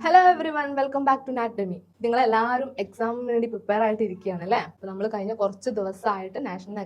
Hello everyone, welcome back to നാറ്റമി. നിങ്ങളെല്ലാവരും എക്സാമിന് വേണ്ടി പ്രിപ്പയർ ആയിട്ട് ഇരിക്കുകയാണ് അല്ലേ? അപ്പോൾ നമ്മൾ കഴിഞ്ഞ കുറച്ച് ദിവസമായിട്ട് നാഷണൽ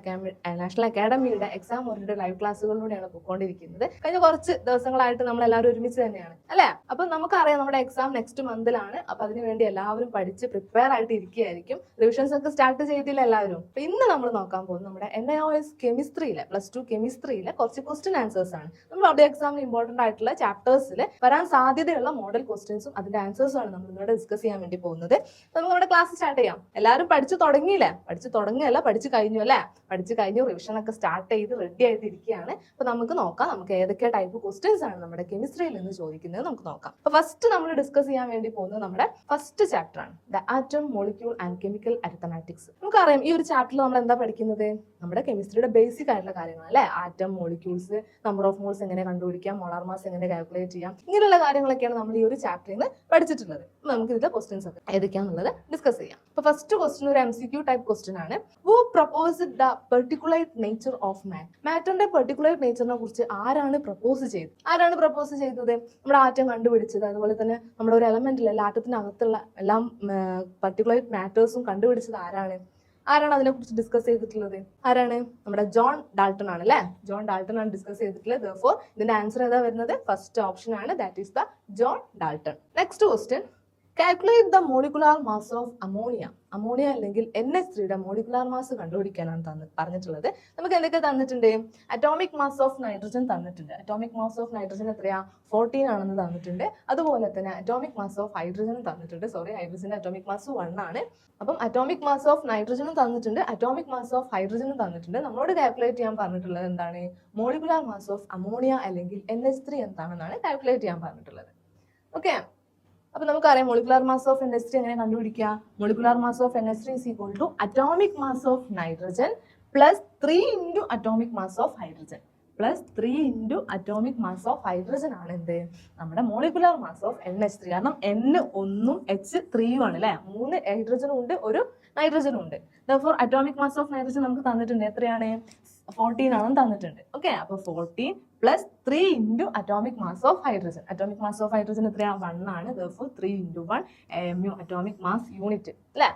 അക്കാഡമിയുടെ എക്സാം ഓറിയന്റഡ് ലൈവ് ക്ലാസ്സുകളിലൂടെയാണ് പോയിക്കൊണ്ടിരിക്കുന്നത്. കഴിഞ്ഞ കുറച്ച് ദിവസങ്ങളായിട്ട് നമ്മൾ എല്ലാവരും ഒരുമിച്ച് തന്നെയാണ് അല്ലേ? അപ്പോൾ നമുക്കറിയാം നമ്മുടെ എക്സാം നെക്സ്റ്റ് മന്തിലാണ്. അപ്പോൾ അതിനുവേണ്ടി എല്ലാവരും പഠിച്ച് പ്രിപ്പയർ ആയിട്ട് ഇരിക്കുകയായിരിക്കും. റിവിഷൻസ് ഒക്കെ സ്റ്റാർട്ട് ചെയ്തില്ല എല്ലാവരും. അപ്പോൾ ഇന്ന് നമ്മൾ നോക്കാൻ പോകുന്നത് നമ്മുടെ NIOS കെമിസ്ട്രിയിലെ +2 കെമിസ്ട്രിയിലെ കുറച്ച് ക്വസ്റ്റ്യൻ ആൻസേഴ്സ് ആണ്. നമ്മൾ അവിടെ എക്സാമിന് ഇമ്പോർട്ടന്റ് ആയിട്ടുള്ള ചാപ്റ്റേഴ്സിൽ വരാൻ സാധ്യതയുള്ള മോഡൽ ക്വസ്റ്റ്യൻസും അതിന്റെ ആൻസേഴ്സും ആണ് നമ്മൾ ഇവിടെ ഡിസ്കസ് ചെയ്യാൻ വേണ്ടി പോകുന്നത്. നമുക്ക് നമ്മുടെ ക്ലാസ് സ്റ്റാർട്ട് ചെയ്യാം. എല്ലാവരും പഠിച്ചു തുടങ്ങിയില്ലേ? പഠിച്ചു തുടങ്ങിയല്ല, പഠിച്ചു കഴിഞ്ഞു അല്ലേ? പഠിച്ചു കഴിഞ്ഞു, റിവിഷൻ ഒക്കെ സ്റ്റാർട്ട് ചെയ്ത് റെഡി ആയിട്ട് ഇരിക്കുകയാണ്. അപ്പൊ നമുക്ക് നോക്കാം, നമുക്ക് ഏതൊക്കെ ടൈപ്പ് ക്വസ്റ്റ്യൻസ് ആണ് നമ്മുടെ കെമിസ്ട്രിയിൽ നിന്ന് ചോദിക്കുന്നത് നമുക്ക് നോക്കാം. അപ്പൊ ഫസ്റ്റ് നമ്മൾ ഡിസ്കസ് ചെയ്യാൻ വേണ്ടി പോകുന്നത് നമ്മുടെ ഫസ്റ്റ് ചാപ്റ്റർ ആണ്, the atom molecule and chemical arithmetics. നമുക്കറിയാം ഈ ഒരു ചാപ്റ്ററിൽ നമ്മൾ എന്താ പഠിക്കുന്നത്? നമ്മുടെ കെമിസ്ട്രിയുടെ ബേസിക് ആയിട്ടുള്ള കാര്യങ്ങൾ അല്ലെ? Atom, molecules, number of moles എങ്ങനെ കണ്ടുപിടിക്കാം, മോളാർ മാസ് എങ്ങനെ കാൽക്കുലേറ്റ് ചെയ്യാം, ഇങ്ങനെയുള്ള കാര്യങ്ങളൊക്കെയാണ് നമ്മൾ ഈ ഒരു ചാപ്റ്ററിൽ നിന്ന് പഠിച്ചിട്ടുള്ളത്. നമുക്ക് ഇതിന്റെ ക്വസ്റ്റ്യൻസ് ഒക്കെ ഏതൊക്കെയാണെന്നുള്ളത് ഡിസ്കസ് ചെയ്യാം. അപ്പൊ ഫസ്റ്റ് ക്വസ്റ്റ്യൻ ഒരു MCQ ടൈപ്പ് ക്വസ്റ്റ്യൻ ആണ്. Who proposed the particular nature of മാറ്ററിന്റെ പെർട്ടിക്കുലർ നേച്ചറിനെ കുറിച്ച് ആരാണ് പ്രപ്പോസ് ചെയ്തത്? നമ്മുടെ ആറ്റം കണ്ടുപിടിച്ചത്, അതുപോലെ തന്നെ നമ്മുടെ ഒരു എലമെന്റിൽ ആറ്റത്തിനകത്തുള്ള എല്ലാ പെർട്ടിക്കുലർ മാറ്റേഴ്സും കണ്ടുപിടിച്ചത് ആരാണ് അതിനെ കുറിച്ച് ഡിസ്കസ് ചെയ്തിട്ടുള്ളത്? ആരാണ്? നമ്മുടെ ജോൺ ഡാൾട്ടൺ ആണ് അല്ലെ? ജോൺ ഡാൾട്ടൺ ആണ് ഡിസ്കസ് ചെയ്തിട്ടുള്ളത്. Therefore ഇതിന്റെ ആൻസർ ഏതാ വരുന്നത്? ഫസ്റ്റ് ഓപ്ഷൻ ആണ്, that is the John Dalton. Next question, calculate the molecular mass of ammonia അല്ലെങ്കിൽ NH3യുടെ മോളിക്കുലാർ മാസ് കണ്ടുപിടിക്കാനാണ് പറഞ്ഞിട്ടുള്ളത്. നമുക്ക് എന്തൊക്കെ തന്നിട്ടുണ്ട്? അറ്റോമിക് മാസ് ഓഫ് നൈട്രജൻ തന്നിട്ടുണ്ട്. അറ്റോമിക് മാസ് ഓഫ് നൈട്രജൻ എത്രയാ? 14 ആണെന്ന് തന്നിട്ടുണ്ട്. അതുപോലെ തന്നെ അറ്റോമിക് മാസ് ഓഫ് ഹൈഡ്രജനും തന്നിട്ടുണ്ട്. ഹൈഡ്രജന്റെ അറ്റോമിക് മാസ് 1 ആണ്. അപ്പം അറ്റോമിക് മാസ് ഓഫ് നൈട്രജനും തന്നിട്ടുണ്ട്, അറ്റോമിക് മാസ് ഓഫ് ഹൈഡ്രജനും തന്നിട്ടുണ്ട്. നമ്മളോട് കാൽക്കുലേറ്റ് ചെയ്യാൻ പറഞ്ഞിട്ടുള്ളത് എന്താണ്? മോളിക്കുലാർ മാസ് ഓഫ് അമോണിയ അല്ലെങ്കിൽ NH3 എന്താണെന്നാണ് കാൽക്കുലേറ്റ് ചെയ്യാൻ പറഞ്ഞിട്ടുള്ളത്. ഓക്കെ, അപ്പൊ നമുക്കറിയാം മോളിക്കുലാർ മാസ് ഓഫ് NH3 എങ്ങനെ കണ്ടുപിടിക്കുക? Molecular mass of NH3 is equal to atomic mass of nitrogen plus 3 into atomic mass of hydrogen ആണ് എന്ത്? നമ്മുടെ മോളിക്കുലാർ മാസ് ഓഫ് NH3. കാരണം N 1 H 3 ആണ് അല്ലെ? 3 ഹൈഡ്രജനും ഉണ്ട്, ഒരു നൈട്രജനും ഉണ്ട്. Therefore atomic mass of nitrogen നമുക്ക് തന്നിട്ടുണ്ട്. എത്രയാണ്? 14 ആണെന്ന് തന്നിട്ടുണ്ട്. ഓക്കെ, അപ്പൊ 14 plus 3 into atomic mass of hydrogen. Atomic mass of hydrogen എത്രയാ? 1 ആണ്. Therefore 3 into 1 AMU atomic mass unit അല്ലെ?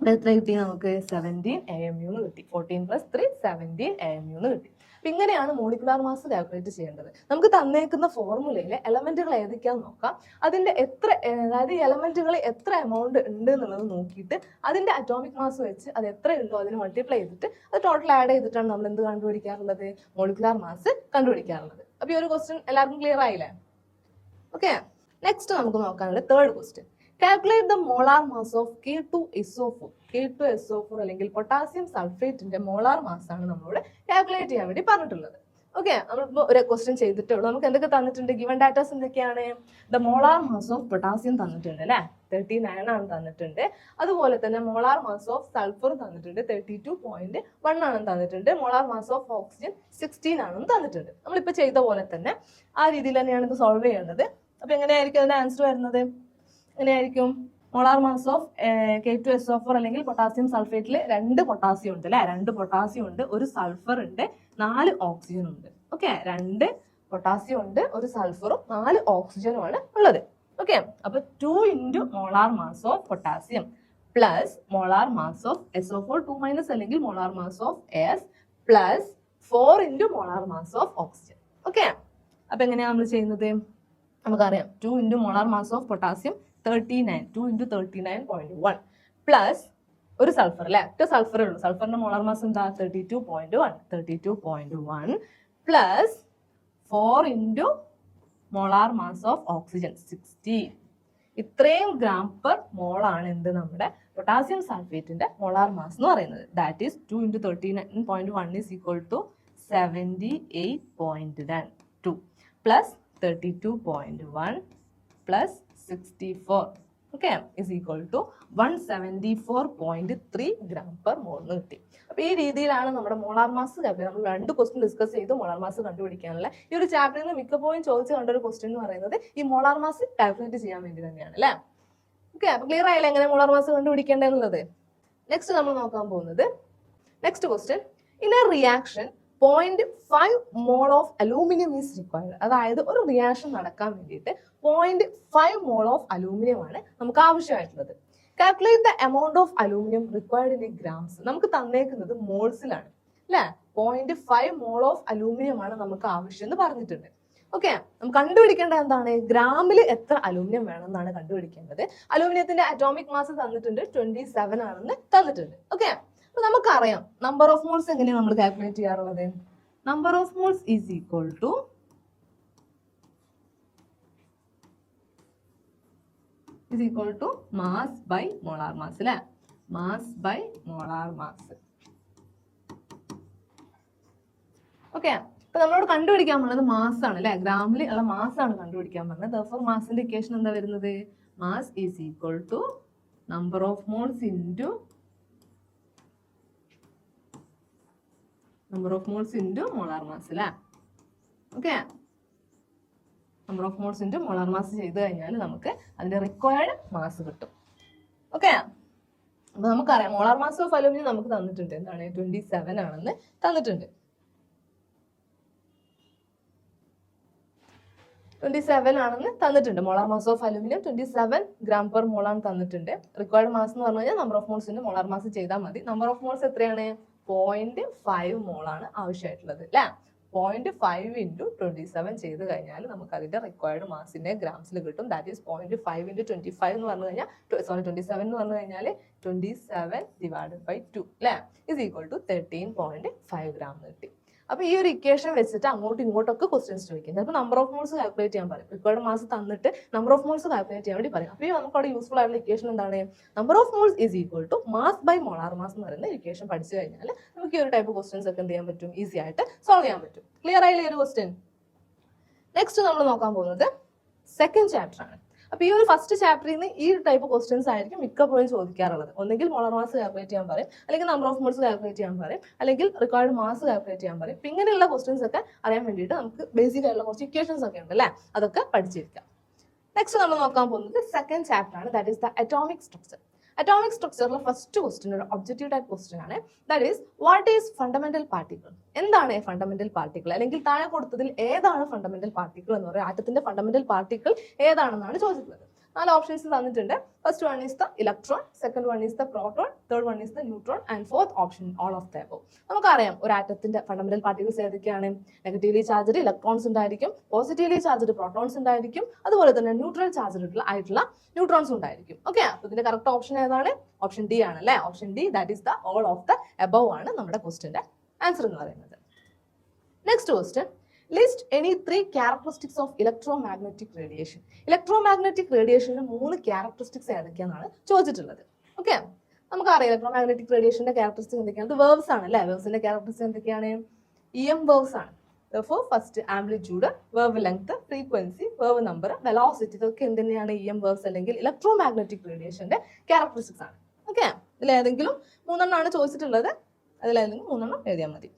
എത്ര കിട്ടി നമുക്ക്? 17 AMU എന്ന് കിട്ടി. 14 പ്ലസ് 3 17 AMU എന്ന് കിട്ടി. അപ്പൊ ഇങ്ങനെയാണ് മോളിക്കുലാർ മാസ് കാൽക്കുലേറ്റ് ചെയ്യേണ്ടത്. നമുക്ക് തന്നേക്കുന്ന ഫോർമുലയിലെ എലമെന്റുകൾ ഏതൊക്കെയാന്ന് നോക്കാം. അതിന്റെ അതായത് എലമെന്റുകൾ എത്ര എമൗണ്ട് ഉണ്ട് എന്നുള്ളത് നോക്കിയിട്ട് അതിന്റെ അറ്റോമിക് മാസ് വെച്ച് അത് എത്ര ഉണ്ടോ അതിന് മൾട്ടിപ്ലൈ ചെയ്തിട്ട് അത് ടോട്ടൽ ആഡ് ചെയ്തിട്ടാണ് നമ്മൾ എന്ത് കണ്ടുപിടിക്കാറുള്ളത്? Molecular mass കണ്ടുപിടിക്കാറുള്ളത്. അപ്പൊ ഈ ഒരു ക്വസ്റ്റ്യൻ എല്ലാവർക്കും ക്ലിയർ ആയില്ലേ? ഓക്കെ, നെക്സ്റ്റ് നമുക്ക് നോക്കാനുള്ള third question, calculate the molar mass of K2SO4 അല്ലെങ്കിൽ പൊട്ടാസ്യം സൾഫേറ്റിന്റെ മോളാർ മാസ് ആണ് നമ്മളോട് കാൽക്കുലേറ്റ് ചെയ്യാൻ വേണ്ടി പറഞ്ഞിട്ടുള്ളത്. ഓക്കെ, നമ്മളിപ്പോ ഒരു ക്വസ്റ്റ്യൻ ചെയ്തിട്ടേ ഉള്ളൂ. നമുക്ക് എന്തൊക്കെ തന്നിട്ടുണ്ട്? ഗിവൺ ഡാറ്റാസ് എന്തൊക്കെയാണ്? The molar mass of potassium തന്നിട്ടുണ്ട് അല്ലെ? 39 ആണ് തന്നിട്ടുണ്ട്. അതുപോലെ തന്നെ മോളാർ മാസ് ഓഫ് സൾഫർ തന്നിട്ടുണ്ട്, 32.1 ആണെന്ന് തന്നിട്ടുണ്ട്. മോളാർ മാസ് ഓഫ് ഓക്സിജൻ 16 ആണെന്ന് തന്നിട്ടുണ്ട്. നമ്മളിപ്പോ ചെയ്ത പോലെ തന്നെ ആ രീതിയിൽ തന്നെയാണ് ഇത് സോൾവ് ചെയ്യേണ്ടത്. അപ്പൊ എങ്ങനെയായിരിക്കും അതിന്റെ ആൻസർ വരുന്നത്? എങ്ങനെയായിരിക്കും? മോളാർ മാസ് ഓഫ് K2SO4 അല്ലെങ്കിൽ പൊട്ടാസ്യം സൾഫേറ്റിൽ 2 പൊട്ടാസ്യം ഉണ്ട് അല്ലെ? 2 പൊട്ടാസ്യം ഉണ്ട്, ഒരു സൾഫർ ഉണ്ട്, 4 ഓക്സിജൻ ഉണ്ട്. ഓക്കെ, 2 പൊട്ടാസ്യം ഉണ്ട്, ഒരു സൾഫറും 4 ഓക്സിജനും ആണ് ഉള്ളത്. ഓക്കെ, അപ്പൊ 2 into molar mass of potassium plus molar mass of SO4 2- അല്ലെങ്കിൽ molar mass of S plus 4 into molar mass of oxygen. Okay, അപ്പൊ എങ്ങനെയാ നമ്മൾ ചെയ്യുന്നത്? നമുക്കറിയാം 2 into molar mass of potassium 39, 2 into 39.1 plus ഒരു സൾഫർ അല്ലെ? ഒറ്റ സൾഫറേ ഉള്ളൂ. സൾഫറിന്റെ മോളാർ മാസ് എന്താ? 32.1 plus 4 into molar mass of oxygen 60. ഇത്രയും ഗ്രാം പെർ മോൾ ആണ് എന്ത്? നമ്മുടെ പൊട്ടാസ്യം സൾഫേറ്റിന്റെ മോളാർ മാസ് എന്ന് പറയുന്നത്. That is 2 into 39.1 is equal to 78.2 plus 32.1 plus 64 okay is equal to 174.3 gram per mole എന്ന് കിട്ടി. അപ്പൊ ഈ രീതിയിലാണ് നമ്മുടെ മോളാർ മാസ് നമ്മൾ 2 ക്വസ്റ്റ്യൻ ഡിസ്കസ് ചെയ്തു മോളാർ മാസ് കണ്ടുപിടിക്കാനുള്ള. ഈ ഒരു ചാപ്റ്ററിൽ നിന്ന് മിക്കപ്പോഴും ചോദിച്ചു കണ്ട ഒരു ക്വസ്റ്റ്യൻ എന്ന് പറയുന്നത് ഈ മോളാർ മാസ് കാൽക്കുലേറ്റ് ചെയ്യാൻ വേണ്ടി തന്നെയാണ് അല്ലെ? ഓക്കെ, അപ്പൊ ക്ലിയർ ആയില്ല എങ്ങനെ മോളാർ മാസ് കണ്ടുപിടിക്കേണ്ടതെന്നുള്ളത്. നെക്സ്റ്റ് നമ്മൾ നോക്കാൻ പോകുന്നത് next question, in a reaction 0.5 mole of aluminium is required. അതായത് ഒരു റിയാക്ഷൻ നടക്കാൻ വേണ്ടിയിട്ട് 0.5 മോൾ ഓഫ് അലൂമിനിയം ആണ് നമുക്ക് ആവശ്യമായിട്ടുള്ളത്. Calculate the amount of aluminium required in grams. നമുക്ക് തന്നേക്കുന്നത് മോൾസിലാണ് അല്ലെ. 0.5 മോൾ ഓഫ് അലൂമിനിയം ആണ് നമുക്ക് ആവശ്യം എന്ന് പറഞ്ഞിട്ടുണ്ട്. ഓക്കെ, നമുക്ക് കണ്ടുപിടിക്കേണ്ടത് എന്താണ്? ഗ്രാമിൽ എത്ര അലൂമിനിയം വേണം എന്നാണ് കണ്ടുപിടിക്കേണ്ടത്. അലൂമിനിയത്തിന്റെ അറ്റോമിക് മാസ് തന്നിട്ടുണ്ട് 27 ആണെന്ന് തന്നിട്ടുണ്ട്. ഓക്കെ, അപ്പൊ നമുക്കറിയാം നമ്പർ ഓഫ് മോൾസ് എങ്ങനെയാണ് നമ്മൾ കാൽക്കുലേറ്റ് ചെയ്യാറുള്ളത്. Number of moles is equal to mass by molar mass അല്ലെ. Mass by molar mass. Okay, അപ്പൊ നമ്മളോട് കണ്ടുപിടിക്കാൻ പറഞ്ഞത് മാസ് ആണ് അല്ലെ. ഗ്രാമിൽ ഉള്ള മാസ് ആണ് കണ്ടുപിടിക്കാൻ പറഞ്ഞത്. therefore മാസിന്റെ ഇക്വേഷൻ എന്താ വരുന്നത്? Mass is equal to number of moles into molar mass അല്ലെ. Okay, number of moles into molar mass ചെയ്ത് കഴിഞ്ഞാൽ നമുക്ക് അതിന്റെ റിക്വയർഡ് മാസ് കിട്ടും. ഓക്കെ, അപ്പൊ നമുക്കറിയാം മോളാർ മാസ് ഓഫ് അലൂമിനിയം നമുക്ക് തന്നിട്ടുണ്ട്. എന്താണ്? 27 ആണെന്ന് തന്നിട്ടുണ്ട്. 27 ആണെന്ന് തന്നിട്ടുണ്ട്. Molar mass of aluminium 27 gram per മോൾ ആണ് തന്നിട്ടുണ്ട്. റിക്വയർഡ് മാസ് എന്ന് പറഞ്ഞു കഴിഞ്ഞാൽ നമ്പർ ഓഫ് മോൾസിന്റെ മോളാർ മാസ് ചെയ്താൽ മതി. നമ്പർ ഓഫ് മോൾസ് എത്രയാണ്? 0.5 മോൾ ആണ് ആവശ്യമായിട്ടുള്ളത് അല്ലെ. 0.5 ഇൻറ്റു 27 ചെയ്ത് കഴിഞ്ഞാൽ നമുക്ക് അതിന്റെ റിക്വയർഡ് മാസിന്റെ ഗ്രാംസിൽ കിട്ടും. ദാറ്റ് ഈസ് 0.5 ഇൻറ്റു 25 എന്ന് പറഞ്ഞു കഴിഞ്ഞാൽ 27 എന്ന് പറഞ്ഞു കഴിഞ്ഞാൽ 27 ഡിവൈഡഡ് ബൈ 2 അല്ലെ ഇസ് ഈക്വൽ ടു 13.5 ഗ്രാം കിട്ടി. അപ്പൊ ഈ ഒരു ഇക്വേഷൻ വെച്ചിട്ട് അങ്ങോട്ടും ഇങ്ങോട്ടൊക്കെ ക്വസ്റ്റ്യൻസ് ചോദിക്കും. ചിലപ്പോൾ നമ്പർ ഓഫ് മോൾസ് കാൽക്കുലേറ്റ് ചെയ്യാൻ പറയും. റിക്വയർഡ് മാസ് തന്നിട്ട് നമ്പർ ഓഫ് മോൾസ് കാൽക്കുലേറ്റ് ചെയ്യാൻ വേണ്ടി പറയും. അപ്പോൾ നമുക്ക് അവിടെ യൂസ്ഫുൾ ആയിട്ടുള്ള ഇക്വേഷൻ എന്താണ്? Number of moles is equal to mass by molar mass എന്ന് പറയുന്ന ഇക്വേഷൻ പഠിച്ചു കഴിഞ്ഞാൽ നമുക്ക് ഈ ഒരു ടൈപ്പ് ക്വസ്റ്റ്യൻസ് ഒക്കെ എന്ത് ചെയ്യാൻ പറ്റും? ഈസി ആയിട്ട് സോൾവ് ചെയ്യാൻ പറ്റും. ക്ലിയർ ആയില്ലേ ഒരു ക്വസ്റ്റ്യൻ? നെക്സ്റ്റ് നമ്മൾ നോക്കാൻ പോകുന്നത് സെക്കൻഡ് ചാപ്റ്റർ ആണ്. അപ്പൊ ഈ ഒരു ഫസ്റ്റ് ചാപ്റ്ററിൽ നിന്ന് ഈ ടൈപ്പ് ക്വസ്റ്റ്യൻസ് ആയിരിക്കും മിക്കപ്പോഴും ചോദിക്കാറുള്ളത്. ഒന്നെങ്കിൽ മോളാർ മാസ് കാൽക്കുലേറ്റ് ചെയ്യാൻ പറയും, അല്ലെങ്കിൽ നമ്പർ ഓഫ് മോൾസ് കാൽക്കുലേറ്റ് ചെയ്യാൻ പറയും, അല്ലെങ്കിൽ റിക്വയർഡ് മാസ് കാൽക്കുലേറ്റ് ചെയ്യാൻ പറയും. ഇങ്ങനെയുള്ള ക്വസ്റ്റ്യൻസ് ഒക്കെ അറിയാൻ വേണ്ടിയിട്ട് നമുക്ക് ബേസിക് ആയിട്ടുള്ള കുറച്ച് ഇക്വേഷൻസ് ഒക്കെ ഉണ്ട് അല്ലെ, അതൊക്കെ പഠിച്ചിരിക്കാം. നെക്സ്റ്റ് നമ്മൾ നോക്കാൻ പോകുന്നത് സെക്കൻഡ് ചാപ്റ്റർ ആണ്. That is the atomic structure. Atomic സ്ട്രക്ചറിലെ ഫസ്റ്റ് ക്വസ്റ്റ്യൻ ഒരു ഒബ്ജക്റ്റീവ് ടൈപ്പ് ക്വസ്റ്റ്യൻ ആണ്. That is what is fundamental particle. എന്താണ് ഫണ്ടമെന്റൽ പാർട്ടിക്കിൾ? അല്ലെങ്കിൽ താഴെ കൊടുത്തതിൽ ഏതാണ് ഫണ്ടമെന്റൽ പാർട്ടിക്കിൾ എന്ന് പറയുന്നത്? ആറ്റത്തിന്റെ ഫണ്ടമെന്റൽ പാർട്ടിക്കിൾ ഏതാണെന്നാണ് ചോദിക്കുന്നത്. 4 ഓപ്ഷൻസ് തന്നിട്ടുണ്ട്. First one is the electron, second one is the proton, third one is the neutron and fourth option all of the above. നമുക്കറിയാം ഒരു ആറ്റത്തിന്റെ ഫണ്ടമെന്റൽ പാർട്ടിക്കിൾസ് ഏതൊക്കെയാണ്? നെഗറ്റീവ്ലി ചാർജ്ഡ് ഇലക്ട്രോൺസ് ഉണ്ടായിരിക്കും, positively charged protons ഉണ്ടായിരിക്കും, അതുപോലെ തന്നെ neutral charged ആയിട്ടുള്ള neutrons ഉണ്ടായിരിക്കും. Okay, അപ്പൊ ഇതിന്റെ കറക്റ്റ് ഓപ്ഷൻ ഏതാണ്? ഓപ്ഷൻ ഡി ആണ് അല്ലെ. Option D, that is the all of the above ആണ് നമ്മുടെ ക്വസ്റ്റ്യന്റെ ആൻസർ എന്ന് പറയുന്നത്. Next question, list any 3 characteristics of electromagnetic radiation. Electromagnetic റേഡിയേഷന്റെ 3 ക്യാരക്ടറിസ്റ്റിക്സ് ഏതൊക്കെയാണെന്നാണ് ചോദിച്ചിട്ടുള്ളത്. ഓക്കെ, നമുക്കറിയാം ഇലക്ട്രോമാഗ്നറ്റിക് റേഡിയേഷന്റെ ക്യാരക്ടറിസ്റ്റിക്സ് എന്തൊക്കെയാണ്? വേവ്സ് ആണ് അല്ലെ. വേവ്സിന്റെ ക്യാരക്ടറിസ്റ്റിക്സ് എന്തൊക്കെയാണ്? EM വേവ്സ് ആണ്. First amplitude, wave length, frequency, wave number, velocity, ഇതൊക്കെ എന്ത് തന്നെയാണ്? EM വേവ്സ് അല്ലെങ്കിൽ ഇലക്ട്രോമാഗ്നറ്റിക് റേഡിയേഷന്റെ ക്യാരക്ടറിസ്റ്റിക്സ് ആണ്. ഓക്കെ, ഇതിലേതെങ്കിലും 3 ആണ് ചോദിച്ചിട്ടുള്ളത്. അതിലേതെങ്കിലും 3 എഴുതിയാൽ മതി.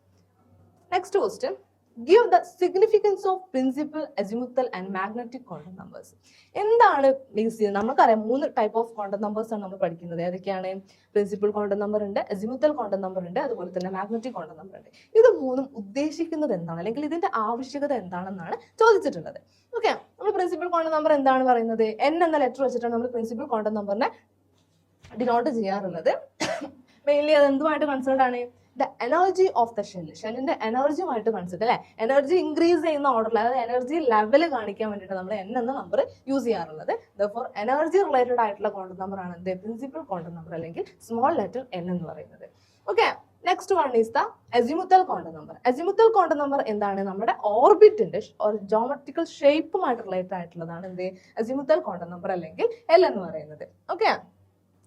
Next question, give the significance of principal, azimuthal and magnetic quantum numbers. എന്താണ് നമുക്കറിയാം 3 ടൈപ്പ് ഓഫ് ക്വാണ്ടം നമ്പേഴ്സ് ആണ് നമ്മൾ പഠിക്കുന്നത്. ഏതൊക്കെയാണ്? പ്രിൻസിപ്പൽ ക്വാണ്ടം നമ്പർ ഉണ്ട്, അസിമുത്തൽ ക്വാണ്ടം നമ്പർ ഉണ്ട്, അതുപോലെ തന്നെ മാഗ്നറ്റിക് ക്വാണ്ടം നമ്പർ ഉണ്ട്. ഇത് 3ഉം ഉദ്ദേശിക്കുന്നത് എന്താണ് അല്ലെങ്കിൽ ഇതിന്റെ ആവശ്യകത എന്താണെന്നാണ് ചോദിച്ചിട്ടുള്ളത്. ഓക്കെ, നമ്മൾ പ്രിൻസിപ്പൽ ക്വാണ്ടം നമ്പർ എന്താണ് പറയുന്നത്? N എന്ന ലെറ്റർ വെച്ചിട്ടാണ് നമ്മൾ പ്രിൻസിപ്പൽ ക്വാണ്ടം നമ്പറിനെ ഡിനോട്ട് ചെയ്യാറുള്ളത്. മെയിൻലി അത് എന്തുമായിട്ട് കൺസേർഡ് ആണ്? ദ എനർജി ഓഫ് ദ ഷെല്ലിന്റെ എനർജിയുമായിട്ട് കൺസിഡർ അല്ലെ. എനർജി ഇൻക്രീസ് ചെയ്യുന്ന ഓർഡറിൽ, അതായത് എനർജി ലെവൽ കാണിക്കാൻ വേണ്ടിയിട്ട് നമ്മൾ N എന്ന നമ്പർ യൂസ് ചെയ്യാറുള്ളത്. ദെർഫോർ എനർജി റിലേറ്റഡ് ആയിട്ടുള്ള ക്വാണ്ടം നമ്പർ ആണ് എന്ത്? പ്രിൻസിപ്പൽ ക്വാണ്ടം നമ്പർ അല്ലെങ്കിൽ സ്മോൾ ലെറ്റർ N എന്ന് പറയുന്നത്. Okay, next one is the azimuthal quantum number. Azimuthal quantum number എന്താണ്? നമ്മുടെ ഓർബിറ്റിന്റെ ജോമെട്രിക്കൽ ഷേപ്പുമായിട്ട് റിലേറ്റഡ് ആയിട്ടുള്ളതാണ് എന്ത്? അസിമുത്തൽ ക്വാണ്ടം നമ്പർ അല്ലെങ്കിൽ L എന്ന് പറയുന്നത്. ഓക്കെ,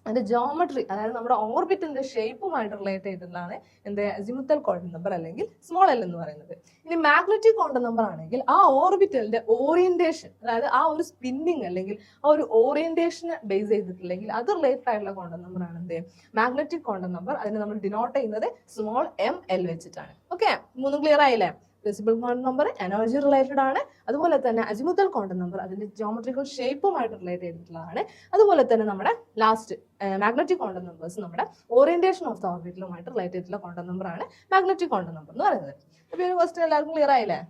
അതിന്റെ ജോമെട്രി, അതായത് നമ്മുടെ ഓർബിറ്റിന്റെ ഷേപ്പുമായിട്ട് റിലേറ്റ് ചെയ്തിട്ടുള്ളതാണ് എന്ത്? അസിമുത്തൽ ക്വാണ്ടം നമ്പർ അല്ലെങ്കിൽ സ്മോൾ എൽ എന്ന് പറയുന്നത്. ഇനി മാഗ്നറ്റിക് ക്വാണ്ടം നമ്പർ ആണെങ്കിൽ ആ ഓർബിറ്റലിന്റെ ഓറിയന്റേഷൻ, അതായത് ആ ഒരു സ്പിന്നിങ് അല്ലെങ്കിൽ ആ ഒരു ഓറിയന്റേഷനെ ബേസ് ചെയ്തിട്ടില്ലെങ്കിൽ അത് റിലേറ്റഡ് ആയിട്ടുള്ള ക്വാണ്ടം നമ്പർ ആണ് എന്ത്? Magnetic quantum number. അതിനെ നമ്മൾ ഡിനോട്ട് ചെയ്യുന്നത് സ്മോൾ ML വെച്ചിട്ടാണ്. ഓക്കെ, 3 ക്ലിയർ ആയില്ലേ? Principal quantum number energy related ആണ്. അതുപോലെ തന്നെ അസിമുത്തൽ ക്വാണ്ടം നമ്പർ അതിന്റെ ജിയോമെട്രിക്കൽ ഷേപ്പുമായിട്ട് റിലേറ്റ് ചെയ്തിട്ടുള്ളതാണ്. അതുപോലെ തന്നെ നമ്മുടെ ലാസ്റ്റ് മാഗ്നറ്റിക് ക്വാണ്ടം നമ്പേഴ്സ് നമ്മുടെ ഓറിയന്റേഷൻ ഓഫ് ദ ഓർബിറ്റലുമായിട്ട് റിലേറ്റ് ചെയ്തിട്ടുള്ള ക്വാണ്ടം നമ്പർ ആണ് മാഗ്നറ്റിക് ക്വാണ്ടം നമ്പർ എന്ന് പറയുന്നത്. അപ്പോൾ ഈ ക്വസ്റ്റ്യൻ എല്ലാവർക്കും ക്ലിയർ ആയില്ലേ?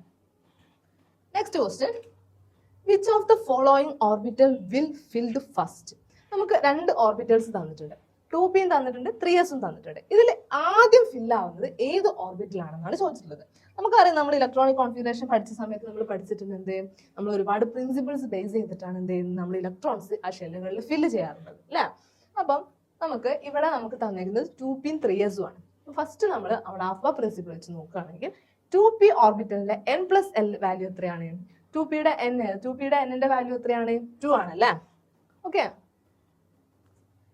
Next question, which of the following orbital will filled first? നമുക്ക് രണ്ട് ഓർബിറ്റൽസ് തന്നിട്ടുണ്ട്, 2p തന്നിട്ടുണ്ട്, 3s തന്നിട്ടുണ്ട്. ഇതിൽ ആദ്യം ഫിൽ ആവുന്നത് ഏത് ഓർബിറ്റലാണെന്നാണ് ചോദിച്ചിട്ടുള്ളത്. നമുക്കറിയാം, നമ്മൾ ഇലക്ട്രോണിക് കോൺഫിഗറേഷൻ പഠിച്ച സമയത്ത് നമ്മൾ പഠിച്ചിട്ടുണ്ട് എന്ത്, നമ്മൾ ഒരുപാട് പ്രിൻസിപ്പിൾസ് ബേസ് ചെയ്തിട്ടാണ് എന്ത് ചെയ്യുന്നത്, നമ്മൾ ഇലക്ട്രോൺസ് ആ ഷെല്ലുകളിൽ ഫില്ല് ചെയ്യാറുള്ളത് അല്ലേ. അപ്പം നമുക്ക് ഇവിടെ നമുക്ക് തന്നിരിക്കുന്നത് 2p 3s ആണ്. ഫസ്റ്റ് നമ്മൾ അവിടെ ആൽഫ പ്രിൻസിപ്പിൾ വെച്ച് നോക്കുകയാണെങ്കിൽ 2p ഓർബിറ്റലിന്റെ n+l വാല്യൂ എത്രയാണ്? 2p യുടെ n വാല്യൂ എത്രയാണ്? 2 ആണല്ലേ. ഓക്കെ,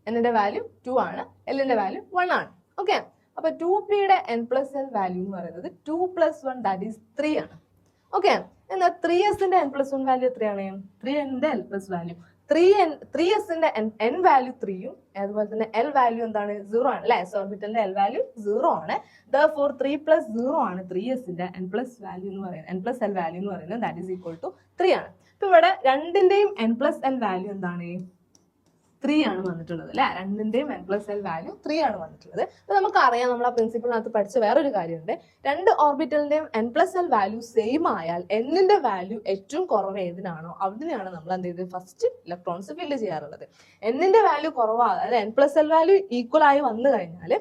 n വാല്യൂ 2 ആണ്, l വാല്യൂ 1 ആണ്. ഓക്കെ, അപ്പൊ 2p യുടെ n+l വാല്യൂ എന്ന് പറയുന്നത് 2 + 1 ദാറ്റ് ഈസ് 3 ആണ്. ഓക്കെ, എന്നാൽ 3s ന്റെ n+1 വാല്യൂ എത്രയാണ്? 3n ന്റെ l+ വാല്യൂ 3s ന്റെ n വാല്യൂ 3ഉം അതുപോലെ തന്നെ l വാല്യൂ എന്താണ്? 0 ആണ് അല്ലെ. എസ് ഓർബിറ്റലിന്റെ l വാല്യൂ 0 ആണ്. therefore 3 + 0 ആണ് 3s ന്റെ n+l വാല്യൂ എന്ന് പറയുന്നത് ദാറ്റ് ഈസ് ഈക്വൽ ടു 3 ആണ്. അപ്പൊ ഇവിടെ രണ്ടിന്റെയും n+l വാല്യൂ എന്താണ്? 3 ആണ് വന്നിട്ടുള്ളത് അല്ലെ. രണ്ടിന്റെയും n+l വാല്യൂ 3 ആണ് വന്നിട്ടുള്ളത്. അപ്പൊ നമുക്കറിയാം, നമ്മൾ ആ പ്രിൻസിപ്പിളിനകത്ത് പഠിച്ച വേറൊരു കാര്യമുണ്ട്, രണ്ട് ഓർബിറ്റലിന്റെയും n+l വാല്യൂ സെയിം ആയാൽ n വാല്യൂ ഏറ്റവും കുറവ് ഏതിനാണോ അവിടെയാണ് നമ്മൾ എന്ത് ചെയ്ത് ഫസ്റ്റ് ഇലക്ട്രോൺസ് ഫില്ല് ചെയ്യാറുള്ളത്. n വാല്യൂ കുറവാകുക, അതായത് n+l വാല്യൂ ഈക്വൽ ആയി വന്നു കഴിഞ്ഞാൽ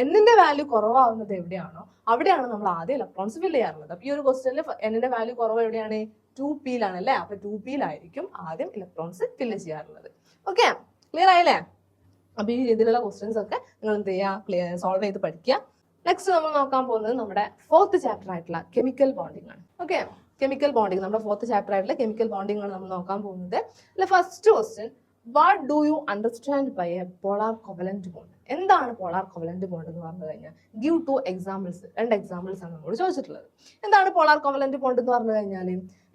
n വാല്യൂ കുറവാകുന്നത് എവിടെയാണോ അവിടെയാണ് നമ്മൾ ആദ്യം ഇലക്ട്രോൺസ് ഫില്ല് ചെയ്യാറുള്ളത്. അപ്പൊ ഈ ഒരു ക്വസ്റ്റ്യനിൽ n വാല്യൂ കുറവ് എവിടെയാണ്? 2p അല്ലേ. അപ്പൊ 2p ആദ്യം ഇലക്ട്രോൺസ് ഫില്ല് ചെയ്യാറുള്ളത്. ഓക്കെ, ക്ലിയർ ആയില്ലേ? അപ്പൊ ഈ രീതിയിലുള്ള ക്വസ്റ്റ്യൻസ് ഒക്കെ നിങ്ങൾ എന്ത് ചെയ്യുക, സോൾവ് ചെയ്ത് പഠിക്കുക. നെക്സ്റ്റ് നമ്മൾ നോക്കാൻ പോകുന്നത് നമ്മുടെ 4th ചാപ്റ്റർ ആയിട്ടുള്ള കെമിക്കൽ ബോണ്ടിങ് ആണ്. ഓക്കെ, കെമിക്കൽ ബോണ്ടിങ് നമ്മുടെ 4th ചാപ്റ്റർ ആയിട്ടുള്ള കെമിക്കൽ ബോണ്ടിങ് ആണ് നമ്മൾ നോക്കാൻ പോകുന്നത്. അല്ലെ, first question, what do you understand by a polar covalent bond? എന്താണ് പോളാർ കോവലന്റ് ബോണ്ട് എന്ന് പറഞ്ഞു കഴിഞ്ഞാൽ ഗിവ് 2 എക്സാമ്പിൾസ്, 2 എക്സാമ്പിൾസ് ആണ് നമ്മളോട് ചോദിച്ചിട്ടുള്ളത്. എന്താണ് പോളാർ കോവലന്റ് ബോണ്ട് എന്ന് പറഞ്ഞു കഴിഞ്ഞാൽ,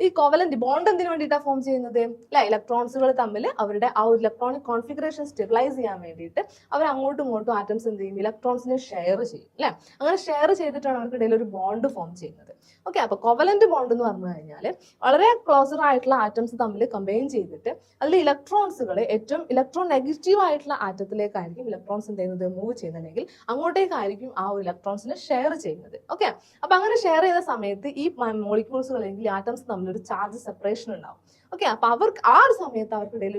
ഈ കോവലന്റ് ബോണ്ട് എന്തിനു വേണ്ടിയിട്ടാണ് ഫോം ചെയ്യുന്നത് അല്ലെ? ഇലക്ട്രോൺസുകൾ തമ്മിൽ അവരുടെ ആ ഒരു ഇലക്ട്രോണിക് കോൺഫിഗറേഷൻ സ്റ്റെബിലൈസ് ചെയ്യാൻ വേണ്ടിയിട്ട് അവർ അങ്ങോട്ടും ഇങ്ങോട്ടും ആറ്റംസ് എന്ത് ചെയ്യും, ഇലക്ട്രോൺസിനെ ഷെയർ ചെയ്യും അല്ലെ. അങ്ങനെ ഷെയർ ചെയ്തിട്ടാണ് അവർക്കിടയിൽ ഒരു ബോണ്ട് ഫോം ചെയ്യുന്നത്. ഓക്കെ, അപ്പൊ കോവലന്റ് ബോണ്ട് എന്ന് പറഞ്ഞു കഴിഞ്ഞാൽ വളരെ ക്ലോസർ ആയിട്ടുള്ള ആറ്റംസ് തമ്മിൽ കമ്പൈൻ ചെയ്തിട്ട് അതിൽ ഇലക്ട്രോൺസുകൾ ഏറ്റവും ഇലക്ട്രോൺ നെഗറ്റീവ് ആയിട്ടുള്ള ആറ്റത്തിലേക്കായിരിക്കും ഇലക്ട്രോൺസ് എന്ത് ചെയ്യുന്നത്, മൂവ് ചെയ്യുന്നുണ്ടെങ്കിൽ അങ്ങോട്ടേക്കായിരിക്കും ആ ഒരു ഇലക്ട്രോൺസിനെ ഷെയർ ചെയ്യുന്നത്. ഓക്കെ, അപ്പൊ അങ്ങനെ ഷെയർ ചെയ്ത സമയത്ത് ഈ മോളിക്യൂൾസുകൾ അല്ലെങ്കിൽ ആറ്റംസ് തമ്മിലൊരു ചാർജ് സെപ്പറേഷൻ ഉണ്ടാവും. ഓക്കെ, അപ്പൊ അവർക്ക് ആ ഒരു സമയത്ത് അവർക്കിടയിൽ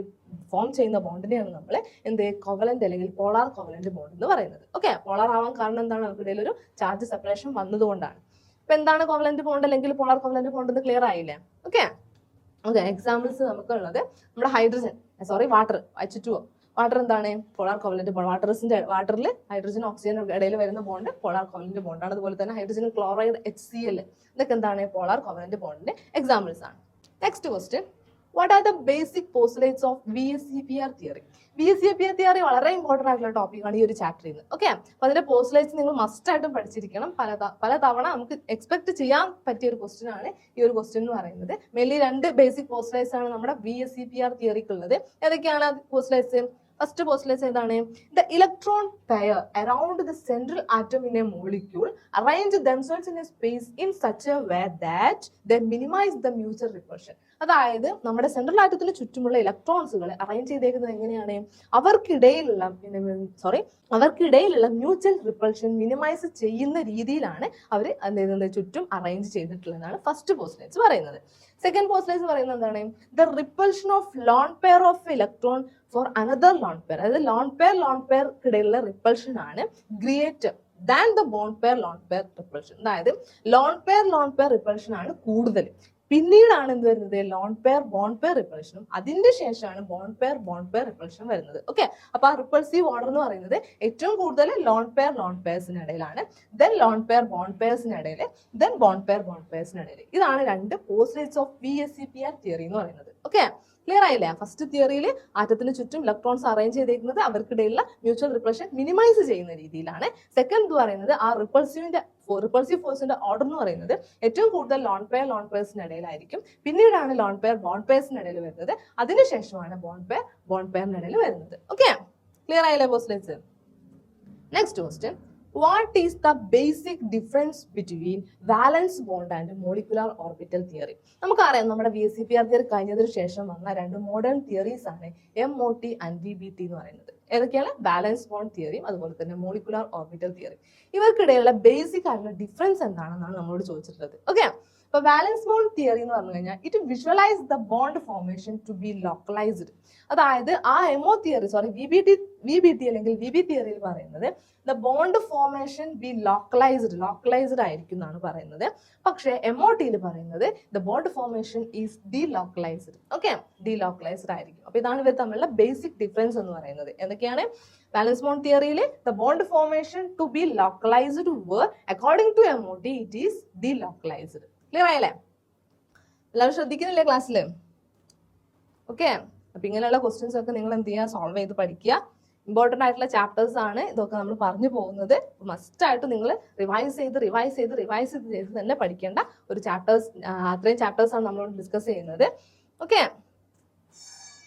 ഫോം ചെയ്യുന്ന ബോണ്ടിനെയാണ് നമ്മൾ എന്ത് കോവലന്റ് അല്ലെങ്കിൽ പോളാർ കോവലന്റ് ബോണ്ട് എന്ന് പറയുന്നത്. ഓക്കെ, പോളാർ ആവാൻ കാരണം എന്താണ്? അവർക്കിടയിൽ ഒരു ചാർജ് സെപ്പറേഷൻ വന്നതുകൊണ്ടാണ്. അപ്പൊ എന്താണ് കോവലന്റ് ബോണ്ട് അല്ലെങ്കിൽ പോളാർ കോവലന്റ് ബോണ്ട് എന്ന് ക്ലിയർ ആയില്ലേ? ഓക്കെ, എക്സാമ്പിൾസ് നമുക്കുള്ളത് നമ്മുടെ വാട്ടർ H2O. വാട്ടർ എന്താണ്? Polar covalent bond. വാട്ടറിൽ ഹൈഡ്രജൻ ഓക്സിജൻ ഇടയിൽ വരുന്ന ബോണ്ട് പോളാർ കോവലന്റ് ബോണ്ടാണ്. അതുപോലെ തന്നെ ഹൈഡ്രജൻ ക്ലോറൈഡ് HCl ഇതൊക്കെ എന്താണ്? പോളാർ കോവലന്റ് ബോണ്ടിന്റെ എക്സാമ്പിൾസ് ആണ്. Next question, what are the basic postulates of VSEPR theory? VSEPR theory വളരെ ഇമ്പോർട്ടന്റ് ആയിട്ടുള്ള ടോപ്പിക്കാണ് ഈ ഒരു ചാപ്റ്ററിൽ നിന്ന്. ഓക്കെ, അപ്പൊ അതിന്റെ പോസ്റ്റുലേറ്റ്സ് നിങ്ങൾ മസ്റ്റ് ആയിട്ടും പഠിച്ചിരിക്കണം. പല തവണ നമുക്ക് എക്സ്പെക്ട് ചെയ്യാൻ പറ്റിയ ഒരു ക്വസ്റ്റ്യൻ ആണ് ഈ ഒരു ക്വസ്റ്റ്യൻ എന്ന് പറയുന്നത്. മെയിൻലി 2 ബേസിക് പോസ്റ്റുലേറ്റ്സ് ആണ് നമ്മുടെ VSEPR തിയറിക്കുള്ളത്. ഏതൊക്കെയാണ് പോസ്റ്റുലേറ്റ്സ്? ഫസ്റ്റ് പോസ്റ്റുലേറ്റ് ഏതാണ്? The electron pair around the central atom in a molecule arrange themselves in a space in such a way that they minimise the mutual repulsion. അതായത് നമ്മുടെ central ആറ്റത്തിന് ചുറ്റുമുള്ള ഇലക്ട്രോൺസുകൾ arrange ചെയ്തേക്കുന്നത് എങ്ങനെയാണ്? അവർക്കിടയിലുള്ള mutual repulsion minimise ചെയ്യുന്ന രീതിയിലാണ് അവർ എന്ത് ചെയ്യുന്നത്, ചുറ്റും അറേഞ്ച് ചെയ്തിട്ടുള്ളതാണ് ഫസ്റ്റ് പോസ്റ്റുലേറ്റ്സ് പറയുന്നത്. സെക്കൻഡ് പോസ്റ്റുലേറ്റ്സ് പറയുന്നത് എന്താണ്? The repulsion of lone pair of electron for another lone pair. അതായത് ലോൺ പെയർക്കിടയിലുള്ള റിപ്പൾഷൻ ആണ് greater than the bond pair repulsion. അതായത് ലോൺ പെയർ റിപ്പൾഷൻ ആണ് കൂടുതൽ, പിന്നീടാണ് എന്ത് വരുന്നത്, ലോൺ പെയർ ബോണ്ട് പെയർ റിപ്പൾഷനും, അതിന്റെ ശേഷമാണ് ബോണ്ട് പെയർ റിപ്പൾഷൻ വരുന്നത്. ഓക്കെ, അപ്പൊ ആ റിപ്പൾസീവ് ഓർഡർ എന്ന് പറയുന്നത് ഏറ്റവും കൂടുതൽ ലോൺ പെയർസിന് ഇടയിലാണ്, ദെൻ ലോൺ പെയർ ബോണ്ട് പെയർസിന് ഇടയിൽ, ദെൻ ബോണ്ട് പെയർസിന് ഇടയിൽ. ഇതാണ് 2 പോസ്റ്റുലേറ്റ്സ് ഓഫ് VSEPR തിയറി എന്ന് പറയുന്നത്. ഓക്കെ, ക്ലിയർ ആയില്ലേ? ഫസ്റ്റ് തിയറിയിൽ ആറ്റത്തിന് ചുറ്റും ഇലക്ട്രോൺസ് അറേഞ്ച് ചെയ്തേക്കുന്നത് അവർക്കിടയിലുള്ള മ്യൂച്വൽ റിപ്പൾഷൻ മിനിമൈസ് ചെയ്യുന്ന രീതിയിലാണ്. സെക്കൻഡ് എന്ന് പറയുന്നത് ആ റിപ്പൾസീവ് ഫോഴ്സിന്റെ ഓർഡർ എന്ന് പറയുന്നത് ഏറ്റവും കൂടുതൽ ലോൺ പെയർസിന് ഇടയിലായിരിക്കും, പിന്നീടാണ് ലോൺ പെയർ ബോണ്ട് പെയർസിന് ഇടയിൽ വരുന്നത്, അതിനുശേഷമാണ് ബോണ്ട് പെയറിന് ഇടയിൽ വരുന്നത്. ഓക്കെ, ക്ലിയർ ആയില്ലേ postulates? Next question, What is the basic difference between valence bond and molecular orbital theory? നമുക്കറിയാം നമ്മുടെ VSCPR തിയറി കഴിഞ്ഞതിന് ശേഷം വന്ന രണ്ട് മോഡേൺ തിയറീസ് ആണ് MOT ആൻഡ് VBT എന്ന് പറയുന്നത്. ഏതൊക്കെയാണ്? ബാലൻസ് ബോണ്ട് തിയറിയും അതുപോലെ തന്നെ മോളിക്കുലാർ ഓർബിറ്റൽ തിയറി. ഇവർക്കിടയിലുള്ള ബേസിക് ആയിട്ടുള്ള ഡിഫറൻസ് എന്താണെന്നാണ് നമ്മളോട് ചോദിച്ചിട്ടുള്ളത്. ഓക്കെ, അപ്പൊ ബാലൻസ് ബോണ്ട് തിയറി എന്ന് പറഞ്ഞു കഴിഞ്ഞാൽ it visualise the bond formation to be localised. അതായത് ആ MO തിയറി VBT അല്ലെങ്കിൽ VB തിയറിയിൽ പറയുന്നത് the bond formation be localised ആയിരിക്കും എന്നാണ് പറയുന്നത്. പക്ഷേ MOTയിൽ പറയുന്നത് the bond formation is delocalised. Okay, delocalised ആയിരിക്കും. അപ്പൊ ഇതാണ് ഇവർ തമ്മിലുള്ള ബേസിക് ഡിഫറൻസ് എന്ന് പറയുന്നത്. എന്തൊക്കെയാണ്? ബാലൻസ് ബോണ്ട് തിയറിയിൽ the bond formation to be localised according to MOT it is delocalised. Clear ആയല്ലേ? എല്ലാവരും ശ്രദ്ധിക്കുന്നില്ലേ ക്ലാസ്സിൽ? ഓക്കെ, അപ്പൊ ഇങ്ങനെയുള്ള ക്വസ്റ്റ്യൻസ് ഒക്കെ നിങ്ങൾ എന്ത് ചെയ്യുക? സോൾവ് ചെയ്ത് പഠിക്കുക. ഇമ്പോർട്ടൻ്റ് ആയിട്ടുള്ള ചാപ്റ്റേഴ്സ് ആണ് ഇതൊക്കെ നമ്മൾ പറഞ്ഞു പോകുന്നത്. മസ്റ്റ് ആയിട്ട് നിങ്ങൾ റിവൈസ് ചെയ്ത് തന്നെ പഠിക്കേണ്ട ഒരു ചാപ്റ്റേഴ്സ്, അത്രയും ചാപ്റ്റേഴ്സ് ആണ് നമ്മളോട് ഡിസ്കസ് ചെയ്യുന്നത്. Okay,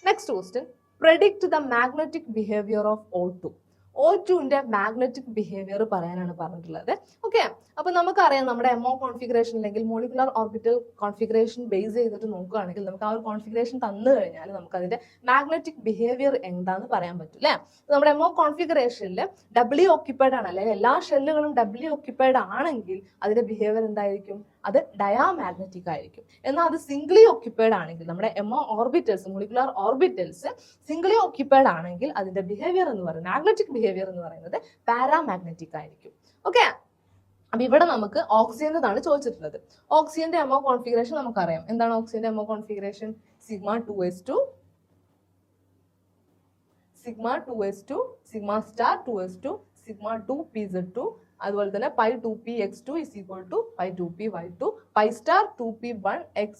next question, predict the magnetic behaviour of O2. O2ന്റെ മാഗ്നറ്റിക് ബിഹേവിയർ പറയാനാണ് പറഞ്ഞിട്ടുള്ളത്. ഓക്കെ, അപ്പൊ നമുക്കറിയാം നമ്മുടെ MO കോൺഫിഗറേഷൻ അല്ലെങ്കിൽ മോളിക്കുലർ ഓർബിറ്റൽ കോൺഫിഗറേഷൻ ബേസ് ചെയ്തിട്ട് നോക്കുകയാണെങ്കിൽ നമുക്ക് ആ ഒരു കോൺഫിഗറേഷൻ തന്നു കഴിഞ്ഞാൽ നമുക്ക് അതിന്റെ മാഗ്നറ്റിക് ബിഹേവിയർ എന്താന്ന് പറയാൻ പറ്റും അല്ലെ? നമ്മുടെ MO കോൺഫിഗറേഷനിൽ W ഓക്യുപ്പൈഡ് ആണ്, അല്ലെങ്കിൽ എല്ലാ ഷെല്ലുകളും W ഓക്യുപ്പൈഡ് ആണെങ്കിൽ അതിന്റെ ബിഹേവിയർ എന്തായിരിക്കും? അത് ഡയാമാഗ്നറ്റിക് ആയിരിക്കും. എന്നാൽ അത് സിംഗിളി ഓക്യുപ്പൈഡ് ആണെങ്കിൽ നമ്മുടെ MO orbitals, molecular orbitals singly occupied ആണെങ്കിൽ അതിന്റെ ബിഹേവിയർ എന്ന് പറയുന്നത്, മാഗ്നറ്റിക് ബിഹേവിയർ എന്ന് പറയുന്നത് പാരാമാഗ്നറ്റിക് ആയിരിക്കും. ഓക്കെ, അപ്പൊ ഇവിടെ നമുക്ക് ഓക്സിജന്റേതാണ് ചോദിച്ചിട്ടുള്ളത്. ഓക്സിജന്റെ MO കോൺഫിഗറേഷൻ നമുക്കറിയാം. എന്താണ് ഓക്സിജന്റെ MO configuration? Sigma 2s2, sigma 2s2, sigma star 2s2, sigma 2pz2, അതുപോലെ തന്നെ pi 2px2 is equal to pi 2py2, pi star 2p1x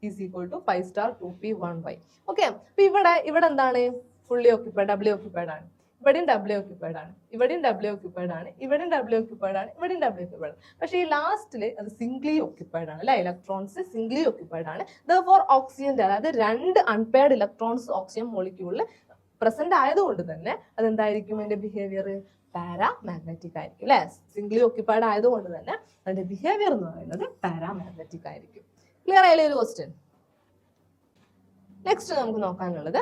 is equal to pi star 2p1y. Okay, അപ്പൊ ഇവിടെ എന്താണ്? ഫുള്ളി ഓക്യുപ്പൈഡ്, W ഓക്യുപ്പൈഡ് ആണ്. ഇവിടെയും W occupied ആണ്, ഇവിടെയും W occupied ആണ്, ഇവിടെയും W ഓക്യുപ്പൈഡ് ആണ്, ഇവിടെയും W ഓക്യുപ്പൈഡ് ആണ്. പക്ഷേ ഈ ലാസ്റ്റില് അത് സിംഗ്ലി ഓക്യുപ്പൈഡ് ആണ് അല്ലെ? ഇലക്ട്രോൺസ് സിംഗ്ലി ഓക്യുപ്പൈഡ് ആണ്. Therefore ഓക്സിജന്റെ, അതായത് രണ്ട് അൺപെയർഡ് ഇലക്ട്രോൺസ് ഓക്സിജൻ മോളിക്യൂളിൽ പ്രസന്റ് ആയതുകൊണ്ട് തന്നെ അതെന്തായിരിക്കും? അതിന്റെ ബിഹേവിയർ പാരാമാഗ്നറ്റിക് ആയിരിക്കും അല്ലെ? സിംഗ്ലി ഓക്യുപ്പൈഡ് ആയതുകൊണ്ട് തന്നെ അതിന്റെ ബിഹേവിയർ എന്ന് പറയുന്നത് പാരാമാഗ്നറ്റിക് ആയിരിക്കും. ക്ലിയർ ആയില്ലേ ഒരു ക്വസ്റ്റ്യൻ? നെക്സ്റ്റ് നമുക്ക് നോക്കാനുള്ളത്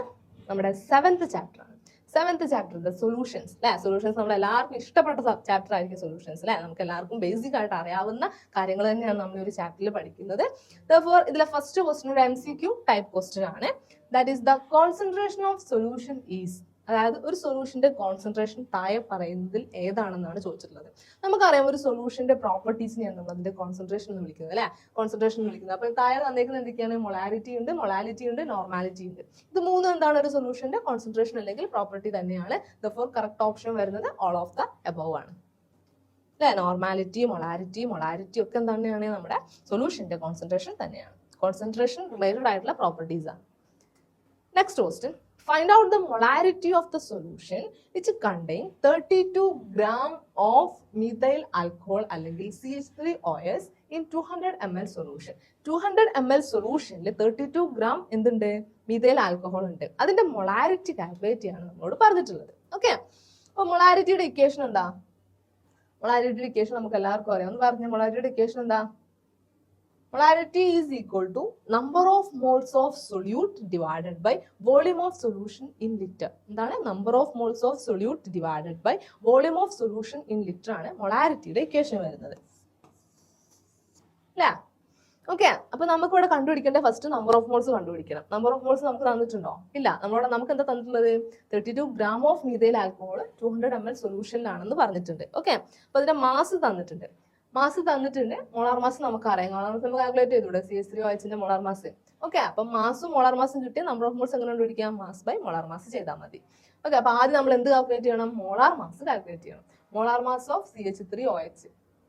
നമ്മുടെ 7th ചാപ്റ്റർ ആണ്. 7th ചാപ്റ്റർ ദ സൊല്യൂഷൻസ് അല്ലെ? സൊല്യൂഷൻസ് നമ്മൾ എല്ലാവർക്കും ഇഷ്ടപ്പെട്ട ചാപ്റ്റർ ആയിരിക്കും സൊല്യൂഷൻസ് അല്ലെ? നമുക്ക് എല്ലാവർക്കും ബേസിക് ആയിട്ട് അറിയാവുന്ന കാര്യങ്ങൾ തന്നെയാണ് നമ്മൾ ഒരു ചാപ്റ്ററിൽ പഠിക്കുന്നത്. Therefore ഇതിലെ ഫസ്റ്റ് ക്വസ്റ്റ്യൻ ഒരു MCQ ടൈപ്പ് ക്വസ്റ്റ്യൻ ആണ്. That is the concentration of solution is, അതായത് ഒരു സൊല്യൂഷന്റെ കോൺസെൻട്രേഷൻ താഴെ പറയുന്നതിൽ ഏതാണെന്നാണ് ചോദിച്ചിട്ടുള്ളത്. നമുക്കറിയാം ഒരു സൊല്യൂഷന്റെ പ്രോപ്പർട്ടീസിനെയാണ് നമ്മൾ അതിന്റെ കോൺസെൻട്രേഷൻ എന്ന് വിളിക്കുന്നത് അല്ലെ? കോൺസെൻട്രേഷൻ എന്ന് വിളിക്കുന്നത്. അപ്പൊ താഴെ തന്നേക്കുന്നത് എന്തൊക്കെയാണ്? മൊളാരിറ്റി ഉണ്ട്, നോർമാലിറ്റി ഉണ്ട്. ഇത് മൂന്നും എന്താണ്? ഒരു സൊല്യൂഷന്റെ കോൺസെൻട്രേഷൻ അല്ലെങ്കിൽ പ്രോപ്പർട്ടി തന്നെയാണ്. Therefore കറക്റ്റ് ഓപ്ഷൻ വരുന്നത് ഓൾ ഓഫ് ദ എബവ് ആണ് അല്ലെ? നോർമാലിറ്റി, മൊളാരിറ്റി ഒക്കെ തന്നെയാണ് നമ്മുടെ സൊല്യൂഷന്റെ കോൺസെൻട്രേഷൻ തന്നെയാണ്. കോൺസെൻട്രേഷൻ റിലേറ്റഡ് ആയിട്ടുള്ള പ്രോപ്പർട്ടീസ് ആണ്. Next question, find out the molarity of the solution which contain 32 gram of methyl alcohol അല്ലെങ്കിൽ CH3OS in 200 ml solution. 200 ml solutionൽ 32 gram എന്തുണ്ട്? മീഥൈൽ ആൽക്കഹോൾ ഉണ്ട്. അതിന്റെ മൊളാരിറ്റി കാൽക്കുലേറ്റ് ചെയ്യാണ് നമ്മളോട് പറഞ്ഞിട്ടുള്ളത്. ഓക്കെ, അപ്പൊ മൊളാരിറ്റിയുടെ ഇക്വേഷൻ എന്താ? മൊളാരിറ്റിയുടെ ഇക്വേഷൻ നമുക്ക് എല്ലാവർക്കും അറിയാം. ഒന്ന് പറഞ്ഞ മൊളാരിറ്റിയുടെ ഇക്വേഷൻ എന്താ? Molarity is equal to number of moles of solute divided by volume of solution in liter. എന്താണ്? number of moles of solute divided by volume of solution in liter ആണ് മൊളാരിറ്റിയുടെ equation വരുന്നത് അല്ലേ? ഓക്കെ, അപ്പൊ നമുക്ക് ഇവിടെ കണ്ടുപിടിക്കേണ്ട first number of moles കണ്ടുപിടിക്കണം. Number of moles നമുക്ക് തന്നിട്ടുണ്ടോ? ഇല്ല. നമുക്ക് എന്താ തന്നിട്ടുള്ളത്? 32 gram of methyl alcohol 200 ml സൊല്യൂഷനിലാണെന്ന് പറഞ്ഞിട്ടുണ്ട്. ഓക്കെ, അപ്പൊ അതിന്റെ മാസ് തന്നിട്ടുണ്ട്. മോളാർ മാസ് നമുക്കറിയാം. മോളാർ മാസ് നമുക്ക് കാൽക്കുലേറ്റ് ചെയ്തൂടെ? CH3OHന്റെ മോളാർ മാസ്. ഓക്കെ, അപ്പൊ മാസും മോളാർ മാസും കിട്ടിയ നമ്പർ ഓഫ് മോൾസ് എങ്ങനെ കണ്ടുപിടിക്കാം? മാസ് ബൈ മോളാർ മാസ് ചെയ്താൽ മതി. ഓക്കെ, അപ്പൊ ആദ്യം നമ്മൾ എന്ത് കാൽക്കുലേറ്റ് ചെയ്യണം? മോളാർ മാസ് കാൽക്കുലേറ്റ് ചെയ്യണം. Molar mass of CH3OH.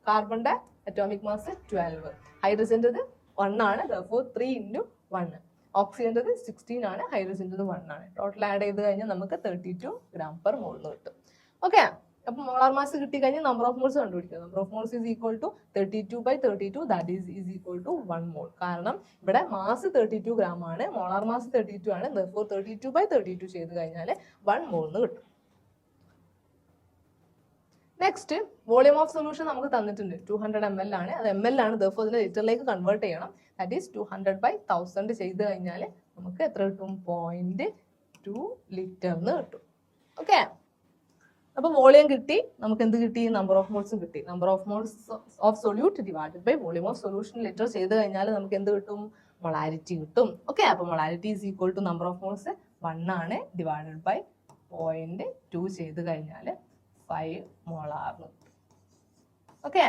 കാർബണിന്റെ അറ്റോമിക് മാസ് 12, ഹൈഡ്രജന്റേത് 1 ആണ്. Therefore 3 × 1. ഓക്സിജന്റേത് 16 ആണ്, ഹൈഡ്രജന്റേത് 1 ആണ്. ടോട്ടൽ ആഡ് ചെയ്ത് കഴിഞ്ഞാൽ നമുക്ക് 32 gram per mole എന്ന് കിട്ടും. ഓക്കെ, അപ്പൊ മോളാർ മാസ് കിട്ടി കഴിഞ്ഞാൽ നമ്പർ ഓഫ് മോൾസ് കണ്ടുപിടിക്കുക. Number of moles is equal to 32/32, that is equal to 1 mole. കാരണം ഇവിടെ മാസ് 32 gram ആണ്, മോളാർ മാസ് 32 ആണ്. Therefore 32/32 ചെയ്ത് കഴിഞ്ഞാൽ 1 മോൾ എന്ന് കിട്ടും. നെക്സ്റ്റ് വോളിയം ഓഫ് സൊല്യൂഷൻ നമുക്ക് തന്നിട്ടുണ്ട് 200 ml ആണ്, അത് ml ആണ്, therefore ഇതിനെ ലിറ്ററിലേക്ക് കൺവേർട്ട് ചെയ്യണം. ദാറ്റ് ഈസ് 200/1000 ചെയ്ത് കഴിഞ്ഞാൽ നമുക്ക് എത്ര കിട്ടും? 0.2 ലിറ്റർ എന്ന് കിട്ടും. ഓക്കെ, അപ്പൊ വോളിയം കിട്ടി, നമുക്ക് എന്ത് കിട്ടി? നമ്പർ ഓഫ് മോൾസും കിട്ടി. Number of moles of solute divided by volume of solution litre ചെയ്ത് കഴിഞ്ഞാൽ നമുക്ക് എന്ത് കിട്ടും? മൊളാരിറ്റി കിട്ടും. ഓക്കെ, അപ്പൊ molarity is equal to number of moles 1 ആണ്, ഡിവൈഡഡ് ബൈ 0.2 ചെയ്ത് കഴിഞ്ഞാൽ 5 മോളാർ. ഓക്കെ,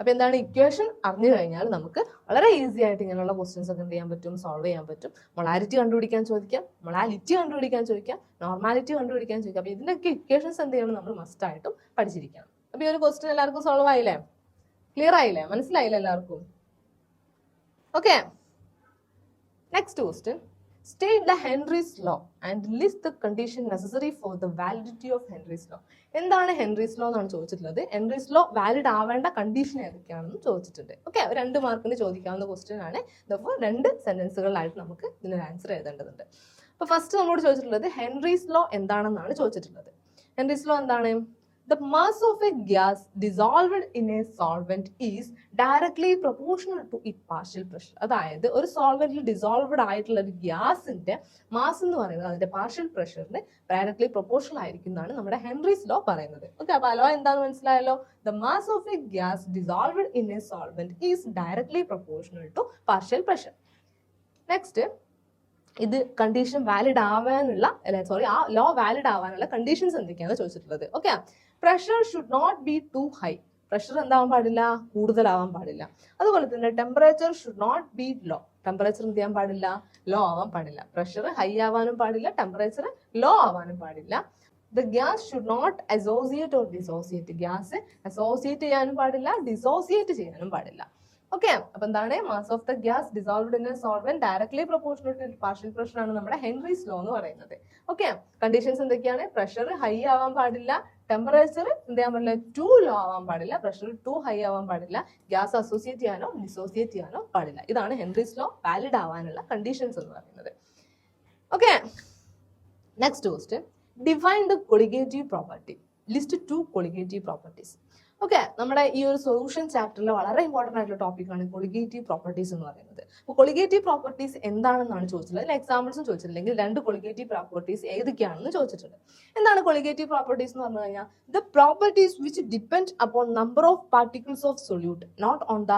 അപ്പൊ എന്താണ് ഇക്വേഷൻ അറിഞ്ഞു കഴിഞ്ഞാൽ നമുക്ക് വളരെ ഈസി ആയിട്ട് ഇങ്ങനെയുള്ള ക്വസ്റ്റ്യൻസ് ഒക്കെ എന്ത് ചെയ്യാൻ പറ്റും? സോൾവ് ചെയ്യാൻ പറ്റും. മൊളാരിറ്റി കണ്ടുപിടിക്കാൻ ചോദിക്കാം, മൊളാലിറ്റി കണ്ടുപിടിക്കാൻ ചോദിക്കാം, നോർമാലിറ്റി കണ്ടുപിടിക്കാൻ ചോദിക്കാം. അപ്പൊ ഇതിന്റെയൊക്കെ ഇക്വേഷൻസ് എന്ത് ചെയ്യണം? നമ്മൾ മസ്റ്റ് ആയിട്ടും പഠിച്ചിരിക്കണം. അപ്പൊ ഈ ഒരു ക്വസ്റ്റ്യൻ എല്ലാവർക്കും സോൾവ് ആയില്ലേ? ക്ലിയർ ആയില്ലേ? മനസ്സിലായില്ലേ എല്ലാവർക്കും? Okay, next question. State the Henry's law and list the condition necessary for the validity of Henry's law. എന്താണ് ഹെൻറീസ് ലോ എന്നാണ് ചോദിച്ചിട്ടുള്ളത്. ഹെൻറീസ് ലോ വാലിഡ് ആവേണ്ട കണ്ടീഷൻ ഏതൊക്കെയാണെന്ന് ചോദിച്ചിട്ടുണ്ട്. ഓക്കെ, 2 മാർക്കിന് ചോദിക്കാവുന്ന ക്വസ്റ്റ്യൻ ആണ്. അപ്പോൾ 2 സെന്റൻസുകളിലായിട്ട് നമുക്ക് ഇതിനൊരു ആൻസർ എഴുതേണ്ടതുണ്ട്. അപ്പോൾ ഫസ്റ്റ് നമ്മളോട് ചോദിച്ചിട്ടുള്ളത് ഹെൻറീസ് ലോ എന്താണെന്നാണ് ചോദിച്ചിട്ടുള്ളത്. ഹെൻറീസ് ലോ എന്താണ്? The mass of a gas dissolved in a solvent is directly proportional to its partial pressure. അതായത് ഒരു സോൾവെന്റിൽ ഡിസോൾവഡ് ആയിട്ടുള്ള ഒരു ഗ്യാസിന്റെ മാസ് എന്ന് പറയുന്നത് അതിന്റെ പാർഷ്യൽ പ്രഷറിന് ഡയറക്ട്ലി പ്രൊപ്പോർഷണൽ ആയിരിക്കും എന്നാണ് നമ്മുടെ ഹെൻറീസ് ലോ പറയുന്നത്. ഓക്കെ, അപ്പൊ ലോ എന്താണെന്ന് മനസ്സിലായല്ലോ? The mass of a gas dissolved in a solvent is directly proportional to partial pressure. Next, ഇത് കണ്ടീഷൻ വാലിഡ് ആവാനുള്ള ആ ലോ വാലിഡ് ആവാനുള്ള കണ്ടീഷൻസ് എന്തൊക്കെയാണ് ചോദിച്ചിട്ടുള്ളത്. Okay, pressure should not be too high. Pressure എന്താവാൻ പാടില്ല? കൂടുതലാവാൻ പാടില്ല. അതുപോലെ തന്നെ temperature should not be low. Temperature എന്ത് ചെയ്യാൻ പാടില്ല? ലോ ആവാൻ പാടില്ല. പ്രഷർ ഹൈ ആവാനും പാടില്ല, ടെമ്പറേച്ചർ ലോ ആവാനും പാടില്ല. The gas should not associate or dissociate. Gas associate ചെയ്യാനും പാടില്ല, ഡിസോസിയേറ്റ് ചെയ്യാനും പാടില്ല. ഓക്കെ, അപ്പൊ എന്താണ്? Mass of the gas dissolved in a solvent directly proportional to partial pressure ആണ് നമ്മുടെ ഹെൻറീസ് ലോ എന്ന് പറയുന്നത്. ഓക്കെ, കണ്ടീഷൻസ് എന്തൊക്കെയാണ്? പ്രഷർ ഹൈ ആവാൻ പാടില്ല, ടെമ്പറേച്ചർ എന്ത് ചെയ്യാൻ പാടില്ല? ടു ലോ ആവാൻ പാടില്ല, പ്രഷർ ടു ഹൈ ആവാൻ പാടില്ല, ഗ്യാസ് അസോസിയേറ്റ് ചെയ്യാനോ ഡിസോസിയേറ്റ് ചെയ്യാനോ പാടില്ല. ഇതാണ് ഹെൻറീസ് ലോ വാലിഡ് ആവാനുള്ള കണ്ടീഷൻസ് എന്ന് പറയുന്നത്. Okay, next question. Define the colligative property. List 2 colligative properties. Okay, നമ്മുടെ ഈ ഒരു സൊല്യൂഷൻ ചാപ്റ്ററിൽ വളരെ ഇമ്പോർട്ടന്റ് ആയിട്ടുള്ള ടോപ്പിക്കാണ് കൊളിഗേറ്റീവ് പ്രോപ്പർട്ടീസ് എന്ന് പറയുന്നത്. അപ്പോൾ കൊളിഗേറ്റീവ് പ്രോപ്പർട്ടീസ് എന്താണെന്നാണ് ചോദിച്ചത്. അതിൽ എക്സാമ്പിൾസും ചോദിച്ചിട്ടില്ലെങ്കിൽ 2 കൊളിഗേറ്റീവ് പ്രോപ്പർട്ടീസ് ഏതൊക്കെയാണെന്ന് ചോദിച്ചിട്ടുണ്ട്. എന്താണ് കൊളിഗേറ്റീവ് പ്രോപ്പർട്ടീസ് എന്ന് പറഞ്ഞു കഴിഞ്ഞാൽ? The properties which depend upon number of particles of solute, not on the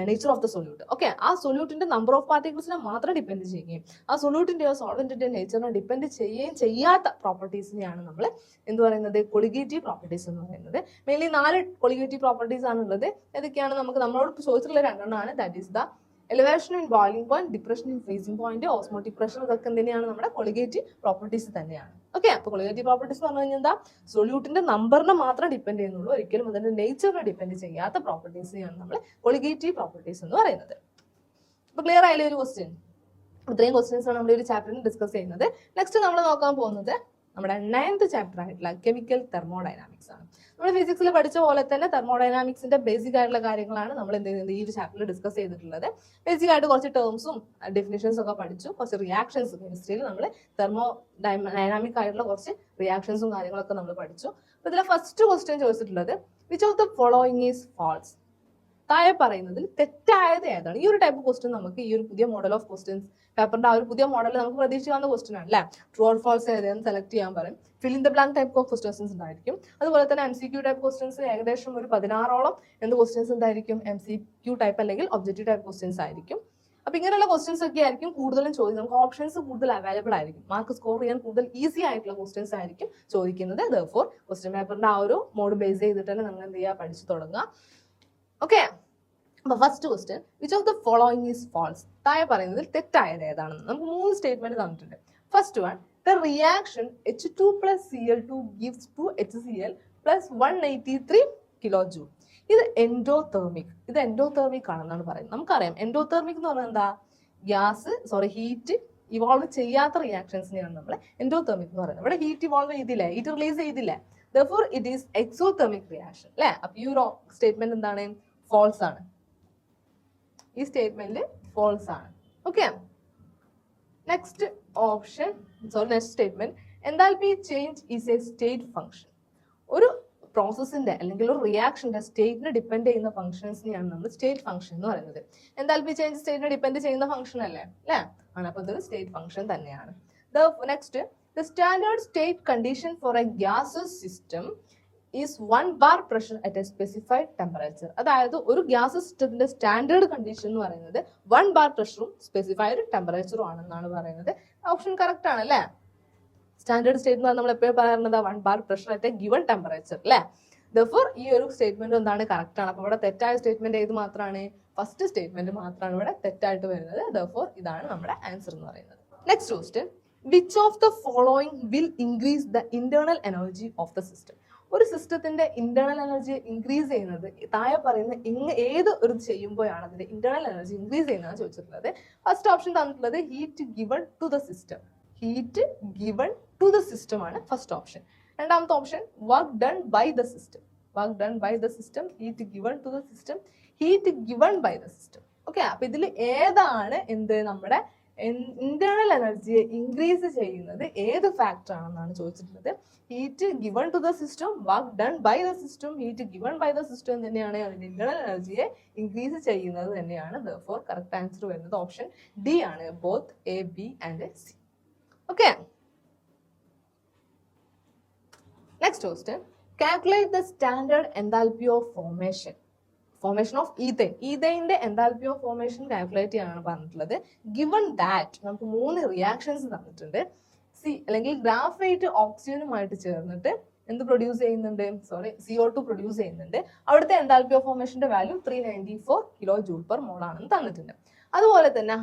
nature of the solute. Okay, ആ സൊല്യൂട്ടിന്റെ നമ്പർ ഓഫ് പാർട്ടിക്കിൾസിനെ മാത്രം ഡിപ്പെൻഡ് ചെയ്യുകയും ആ സൊല്യൂട്ടിന്റെയോ സോൾവെന്റിന്റെയോ നേച്ചറിനെ ഡിപ്പെൻഡ് ചെയ്യുകയും ചെയ്യാത്ത പ്രോപ്പർട്ടീസിനെയാണ് നമ്മൾ എന്ത് പറയുന്നത്? കൊളിഗേറ്റീവ് പ്രോപ്പർട്ടീസ് എന്ന് പറയുന്നത്. മെയിൻലി 4 കൊളിഗേറ്റീവ് പ്രോപ്പർട്ടീസ് ആണുള്ളത്. ഏതൊക്കെയാണ്? നമ്മളോട് ചോദിച്ചിട്ടുള്ള 2 that is the elevation in boiling point, depression in freezing point, osmotic pressure. ഇതൊക്കെ തന്നെയാണ് നമ്മുടെ കൊളിഗേറ്റീവ് പ്രോപ്പർട്ടീസ് തന്നെയാണ്. ഓക്കെ, അപ്പൊ കൊളിഗേറ്റീവ് പ്രോപ്പർട്ടീസ് എന്ന് പറഞ്ഞു കഴിഞ്ഞാൽ എന്താ? സൊല്യൂട്ടിന്റെ നമ്പറിനെ മാത്രം ഡിപ്പെൻഡ് ചെയ്യുന്നുള്ളൂ, ഒരിക്കലും അതിന്റെ നേച്ചറിനെ ഡിപ്പെൻഡ് ചെയ്യാത്ത പ്രോപ്പർട്ടീസിനെയാണ് നമ്മൾ കൊളിഗേറ്റീവ് പ്രോപ്പർട്ടീസ് എന്ന് പറയുന്നത്. അപ്പൊ ക്ലിയർ ആയില്ലേ ഒരു ക്വസ്റ്റ്യൻ? ഇത്രയും ക്വസ്റ്റ്യൻസ് ആണ് നമ്മൾ ഈ ഒരു ചാപ്റ്ററിൽ ഡിസ്കസ് ചെയ്യുന്നത്. നെക്സ്റ്റ് നമ്മൾ നോക്കാൻ പോകുന്നത് നമ്മുടെ 9th ചാപ്റ്റർ ആയിട്ടുള്ള കെമിക്കൽ തെർമോഡൈനാമിക്സ് ആണ്. നമ്മൾ ഫിസിക്സിൽ പഠിച്ച പോലെ തന്നെ തെർമോഡൈനാമിക്സിന്റെ ബേസിക് ആയിട്ടുള്ള കാര്യങ്ങളാണ് നമ്മൾ എന്ത് ചെയ്യുന്നത്? ഈ ഒരു ചാപ്റ്ററിൽ ഡിസ്കസ് ചെയ്തിട്ടുള്ളത്. ബേസിക് ആയിട്ട് കുറച്ച് ടേംസും ഡെഫിനിഷൻസ് ഒക്കെ പഠിച്ചു, കുറച്ച് റിയാക്ഷൻസ് കെമിസ്ട്രിയിൽ നമ്മൾ തെർമോഡൈനാമിക് ആയിട്ടുള്ള കുറച്ച് റിയാക്ഷൻസും കാര്യങ്ങളൊക്കെ നമ്മൾ പഠിച്ചു. അപ്പൊ ഇതിലെ ഫസ്റ്റ് ക്വസ്റ്റ്യൻ ചോദിച്ചിട്ടുള്ളത് which of the following is false. താഴെ പറയുന്നതിൽ തെറ്റായത് ഏതാണ്? ഈ ഒരു ടൈപ്പ് ക്വസ്റ്റ്യൻ നമുക്ക് ഈ ഒരു പുതിയ മോഡൽ ഓഫ് ക്വസ്റ്റ്യൻസ് പേപ്പറിന്റെ ആ ഒരു പുതിയ മോഡൽ നമുക്ക് പ്രതീക്ഷിക്കാവുന്ന ക്വസ്റ്റ്യൻ ആണ് അല്ലേ? ട്രൂ ഓർ ഫാൾസ് ഏതെന്ന് സെലക്ട് ചെയ്യാൻ പറയും. Fill in the blank type of questions ഉണ്ടായിരിക്കും. അതുപോലെ തന്നെ MCQ ടൈപ്പ് ക്വസ്റ്റ്യൻസ് ഏകദേശം ഒരു 16ഓളം എന്ത് ക്വസ്റ്റ്യൻസ് ഉണ്ടായിരിക്കും? MCQ ടൈപ്പ് അല്ലെങ്കിൽ ഒബ്ജക്റ്റീവ് ടൈപ്പ് ക്വസ്റ്റ്യൻസ് ആയിരിക്കും. അപ്പൊ ഇങ്ങനെയുള്ള ക്വസ്റ്റ്യൻസ് ഒക്കെ ആയിരിക്കും കൂടുതലും ചോദിക്കുന്നത്. നമുക്ക് ഓപ്ഷൻസ് കൂടുതൽ അവൈലബിൾ ആയിരിക്കും, മാർക്ക് സ്കോർ ചെയ്യാൻ കൂടുതൽ ഈസി ആയിട്ടുള്ള ക്വസ്റ്റ്യൻസ് ആയിരിക്കും ചോദിക്കുന്നത്. ദെർഫോർ ക്വസ്റ്റ്യൻ പേപ്പറിന്റെ ആ ഒരു മോഡ് ബേസ് ചെയ്തിട്ട് തന്നെ നമ്മൾ എന്ത് ചെയ്യുക? പഠിച്ചു തുടങ്ങുക. ഓക്കെ, അപ്പൊ first question which of the following is false. താഴെ പറയുന്നതിൽ തെറ്റായത് ഏതാണെന്ന് നമുക്ക് 3 സ്റ്റേറ്റ്മെന്റ് തന്നിട്ടുണ്ട്. First one, the reaction H2 + Cl2 gives 2 HCl + 183 kJ. ഇത് എൻഡോതെർമിക് ആണെന്നാണ് പറയുന്നത്. നമുക്കറിയാം എൻഡോതെർമിക് എന്ന് പറഞ്ഞാൽ എന്താ? ഹീറ്റ് ഇവോൾവ് ചെയ്യാത്ത റിയാക്ഷൻസിനെയാണ് നമ്മൾ എൻഡോതെർമിക് എന്ന് പറയുന്നത്. ഇവിടെ ഹീറ്റ് ഇവോൾവ് ചെയ്തില്ലേ? ഹീറ്റ് റിലീസ് ചെയ്തില്ലേ? Therefore it is exothermic reaction അല്ലേ? അപ്പൊ ഈ ഒരു സ്റ്റേറ്റ്മെന്റ് എന്താണ്? ഫോൾസ് ആണ്. ഈ സ്റ്റേറ്റ്മെന്റ് ഫോൾസ് ആണ്. Okay, next statement, enthalpy change is A state function. ഒരു പ്രോസസ്സിന്റെ അല്ലെങ്കിൽ ഒരു റിയാക്ഷന്റെ സ്റ്റേറ്റിനെ ഡിപ്പെൻഡ് ചെയ്യുന്ന ഫംഗ്ഷൻസിനെയാണ് നമ്മൾ സ്റ്റേറ്റ് ഫംഗ്ഷൻ എന്ന് പറയുന്നത്. എന്താൽപി ചേഞ്ച് സ്റ്റേറ്റിനെ ഡിപ്പെൻഡ് ചെയ്യുന്ന ഫംഗ്ഷൻ അല്ലേ അല്ലേ ആണ്. അപ്പോൾ ഇതൊരു സ്റ്റേറ്റ് ഫംഗ്ഷൻ തന്നെയാണ്. Next, the standard state condition for a gaseous system is 1 bar pressure at a specified temperature. അതായത് ഒരു ഗ്യാസ് സിസ്റ്റത്തിന്റെ സ്റ്റാൻഡേർഡ് കണ്ടീഷൻ എന്ന് പറയുന്നത് 1 bar പ്രഷറും സ്പെസിഫൈഡ് ടെമ്പറേച്ചറും ആണെന്നാണ് പറയുന്നത്. ഓപ്ഷൻ കറക്റ്റ് ആണ് അല്ലേ. സ്റ്റാൻഡേർഡ് സ്റ്റേറ്റ് എന്ന് പറഞ്ഞാൽ നമ്മൾ എപ്പോഴും പറയുന്നത് 1 bar pressure at A given temperature അല്ലേ. Therefore ഈ ഒരു സ്റ്റേറ്റ്മെന്റ് എന്താണ് കറക്റ്റ് ആണ്. അപ്പോൾ ഇവിടെ തെറ്റായ സ്റ്റേറ്റ്മെന്റ് ഏത് മാത്രമാണ്? ഫസ്റ്റ് സ്റ്റേറ്റ്മെന്റ് മാത്രമാണ് ഇവിടെ തെറ്റായിട്ട് വരുന്നത്. Therefore ഇതാണ് നമ്മുടെ ആൻസർ എന്ന് പറയുന്നത്. Next question, which of the following will increase the internal energy of the system? ഒരു സിസ്റ്റത്തിന്റെ ഇന്റേണൽ എനർജി ഇൻക്രീസ് ചെയ്യുന്നത് താഴെ പറയുന്ന ഏത് ഒരു ചെയ്യുമ്പോഴാണ് അതിന്റെ ഇന്റേണൽ എനർജി ഇൻക്രീസ് ചെയ്യുന്നതാണ് ചോദിച്ചിട്ടുള്ളത്. ഫസ്റ്റ് ഓപ്ഷൻ തന്നിട്ടുള്ളത് heat given to the system. Heat given to the system ആണ് ഫസ്റ്റ് ഓപ്ഷൻ. രണ്ടാമത്തെ option work done by the system. Work done by the system, heat given to the system, heat given by the system. Okay, അപ്പൊ ഇതിൽ ഏതാണ് നമ്മുടെ internal എനർജിയെ increase ചെയ്യുന്നത് ഏത് factor ആണെന്നാണ് ചോദിച്ചിട്ടുള്ളത്. Heat given to the system, work done by the system, heat given by the system തന്നെയാണ് അതിന്റെ ഇന്റേണൽ എനർജിയെ ഇൻക്രീസ് ചെയ്യുന്നത് തന്നെയാണ്. Therefore കറക്റ്റ് ആൻസർ വരുന്നത് ഓപ്ഷൻ ഡി ആണ്, both A, B and C. Okay, next question, calculate the standard enthalpy of formation of ethyne. ഈഥൈന്റെ enthalpy of formation calculate ചെയ്യാനാണ് പറഞ്ഞിട്ടുള്ളത്. ഗിവൺ ദാറ്റ് നമുക്ക് 3 റിയാക്ഷൻസ് തന്നിട്ടുണ്ട്. അല്ലെങ്കിൽ ഗ്രാഫൈറ്റ് ഓക്സിജനുമായിട്ട് ചേർന്നിട്ട് എന്ത് പ്രൊഡ്യൂസ് ചെയ്യുന്നുണ്ട്? CO2 പ്രൊഡ്യൂസ് ചെയ്യുന്നുണ്ട്. അവിടുത്തെ എൻതാൽപ്പി ഓഫ് ഫോർമേഷന്റെ value 394 kilo joule per mole ആണെന്ന് തന്നിട്ടുണ്ട്. അതുപോലെ തന്നെ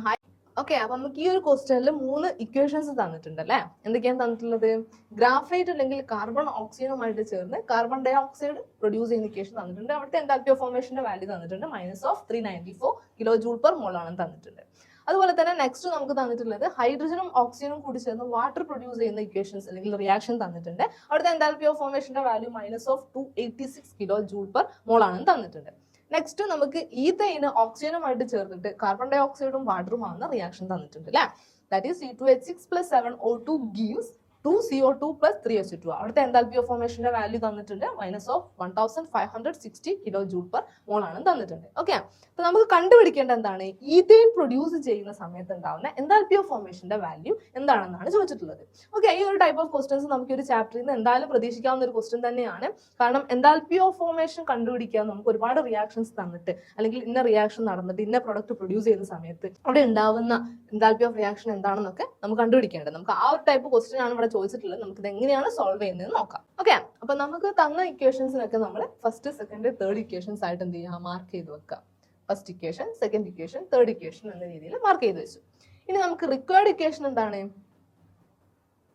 ഓക്കെ, അപ്പൊ നമുക്ക് ഈ ഒരു ക്വസ്റ്റ്യനിൽ 3 ഇക്വേഷൻസ് തന്നിട്ടുണ്ട് അല്ലെ. എന്തൊക്കെയാണ് തന്നിട്ടുള്ളത്? ഗ്രാഫൈറ്റ് അല്ലെങ്കിൽ കാർബൺ ഓക്സിജനുമായിട്ട് ചേർന്ന് കാർബൺ ഡൈ ഓക്സൈഡ് പ്രൊഡ്യൂസ് ചെയ്യുന്ന ഇക്വേഷൻ തന്നിട്ടുണ്ട്. അവിടുത്തെ എൻതാൽപ്പി ഓഫ് ഫോർമേഷന്റെ വാല്യൂ തന്നിട്ടുണ്ട് -394 കിലോ ജൂൾ പെർ മോൾ ആണെന്ന് തന്നിട്ടുണ്ട്. അതുപോലെ തന്നെ നെക്സ്റ്റ് നമുക്ക് തന്നിട്ടുള്ളത് ഹൈഡ്രജനും ഓക്സിജനും കൂടി ചേർന്ന് വാട്ടർ പ്രൊഡ്യൂസ് ചെയ്യുന്ന ഇക്വേഷൻസ് അല്ലെങ്കിൽ റിയാക്ഷൻ തന്നിട്ടുണ്ട്. അവിടുത്തെ എൻതാൽപ്പി ഓഫ് ഫോർമേഷന്റെ value -286 kilo joule per mole ആണെന്ന് തന്നിട്ടുണ്ട്. നെക്സ്റ്റ് നമുക്ക് ഈഥൈന് ഓക്സിജനുമായിട്ട് ചേർന്നിട്ട് കാർബൺ ഡൈ ഓക്സൈഡും വാട്ടറും ആവുന്ന റിയാക്ഷൻ തന്നിട്ടുണ്ട് അല്ലെ. That is C2H6 + 7O2 gives 2CO2 + 3H2. അവിടുത്തെ എൻതാൽപ്പി ഓഫ് ഫോർമേഷന്റെ വാല്യൂ തന്നിട്ടുണ്ട് -1560 കിലോ ജൂൾ പെർ മോൾ ആണ് തന്നിട്ടുണ്ട്. ഓക്കെ, അപ്പൊ നമുക്ക് കണ്ടുപിടിക്കേണ്ട എന്താണ്? ഈഥൈൻ പ്രൊഡ്യൂസ് ചെയ്യുന്ന സമയത്ത് ഉണ്ടാവുന്ന എൻതാൽപ്പി ഓഫ് ഫോർമേഷന്റെ വാല്യൂ എന്താണെന്നാണ് ചോദിച്ചിട്ടുള്ളത്. ഓക്കെ, ഈ ഒരു ടൈപ്പ് ഓഫ് ക്വസ്റ്റൻസ് നമുക്ക് ഒരു ചാപ്റ്ററിൽ നിന്ന് എന്തായാലും പ്രതീക്ഷിക്കാവുന്ന ഒരു ക്വസ്റ്റൻ തന്നെയാണ്. കാരണം എൻതാൽപ്പി ഓഫ് ഫോർമേഷൻ കണ്ടുപിടിക്കാൻ നമുക്ക് ഒരുപാട് റിയാക്ഷൻസ് തന്നിട്ട് അല്ലെങ്കിൽ ഇന്ന റിയാക്ഷൻ നടന്നിട്ട് ഇന്ന പ്രൊഡക്റ്റ് പ്രൊഡ്യൂസ് ചെയ്യുന്ന സമയത്ത് അവിടെ ഉണ്ടാവുന്ന എൻതാൽപ്പി ഓഫ് റിയാക്ഷൻ എന്താണെന്നൊക്കെ നമുക്ക് കണ്ടുപിടിക്കേണ്ടത്. നമുക്ക് ആ ഒരു ടൈപ്പ് ക്വസ്റ്റൻ ആണ് ഇവിടെ ചോദിച്ചിട്ടുള്ളത്. നമുക്ക് ഇത് എങ്ങനെയാണ് സോൾവ് ചെയ്യുന്നത് നോക്കാം. ഓക്കെ, അപ്പൊ നമുക്ക് തന്ന ഇക്വേഷൻസിനൊക്കെ നമ്മൾ ഫസ്റ്റ്, സെക്കൻഡ്, തേർഡ് ഇക്വേഷൻസ് ആയിട്ട് എന്ത് ചെയ്യാം? മാർക്ക് ചെയ്ത് വെക്കാം. First equation, second equation, third equation എന്ന രീതിയിൽ മാർക്ക് ചെയ്ത് വെച്ചു. ഇനി നമുക്ക് റിക്വയർഡ് ഇക്വേഷൻ എന്താണ്?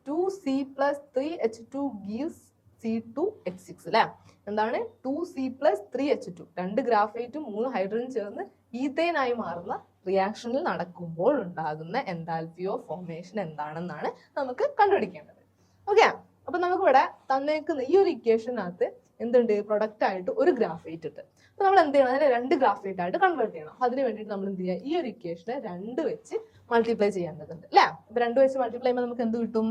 2C + 3H2 gives C2H6 അല്ലെ. എന്താണ്? 2C + 3H2, 2 ഗ്രാഫൈറ്റും 3 ഹൈഡ്രജൻ ചേർന്ന് ഈഥൈൻ ആയി മാറുന്ന റിയാക്ഷനിൽ നടക്കുമ്പോൾ ഉണ്ടാകുന്ന എൻതാൽപ്പി ഓഫ് ഫോർമേഷൻ എന്താണെന്നാണ് നമുക്ക് കണ്ടുപിടിക്കേണ്ടത്. ഓക്കെ, അപ്പൊ നമുക്ക് ഇവിടെ തന്നേക്കുന്ന ഈ ഒരു ഇക്വേഷനകത്ത് എന്തുണ്ട്? പ്രൊഡക്റ്റ് ആയിട്ട് ഒരു ഗ്രാഫൈറ്റ് ഇട്ട് അപ്പൊ നമ്മൾ എന്ത് ചെയ്യണം? അതിനെ 2 ഗ്രാഫൈറ്റ് ആയിട്ട് കൺവേർട്ട് ചെയ്യണം. അതിന് വേണ്ടിയിട്ട് നമ്മൾ എന്ത് ചെയ്യുക? ഈ ഒരു ഇക്വേഷനെ 2 വെച്ച് മൾട്ടിപ്ലൈ ചെയ്യേണ്ടതുണ്ട് അല്ലെ. അപ്പൊ 2 വെച്ച് മൾട്ടിപ്ലൈ ചെയ്യുമ്പോൾ നമുക്ക് എന്ത് കിട്ടും?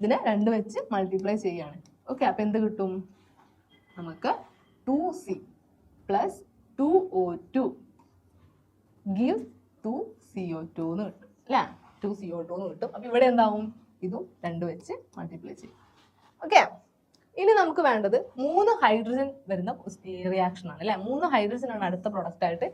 ഇതിനെ 2 വെച്ച് മൾട്ടിപ്ലൈ ചെയ്യാണ്. ഓക്കെ, അപ്പൊ എന്ത് കിട്ടും? നമുക്ക് 2C + 2O2 gives 2CO2 എന്ന് കിട്ടും അല്ലെ. 2CO2 എന്ന് കിട്ടും. അപ്പൊ ഇവിടെ എന്താവും? ഇതും 2 വെച്ച് മൾട്ടിപ്ലൈ ചെയ്യും. ഓക്കെ, ഇനി നമുക്ക് വേണ്ടത് 3 ഹൈഡ്രജൻ വരുന്ന റിയാക്ഷൻ ആണ് അല്ലെ. 3 ഹൈഡ്രജൻ ആണ് അടുത്ത പ്രൊഡക്റ്റ് ആയിട്ട്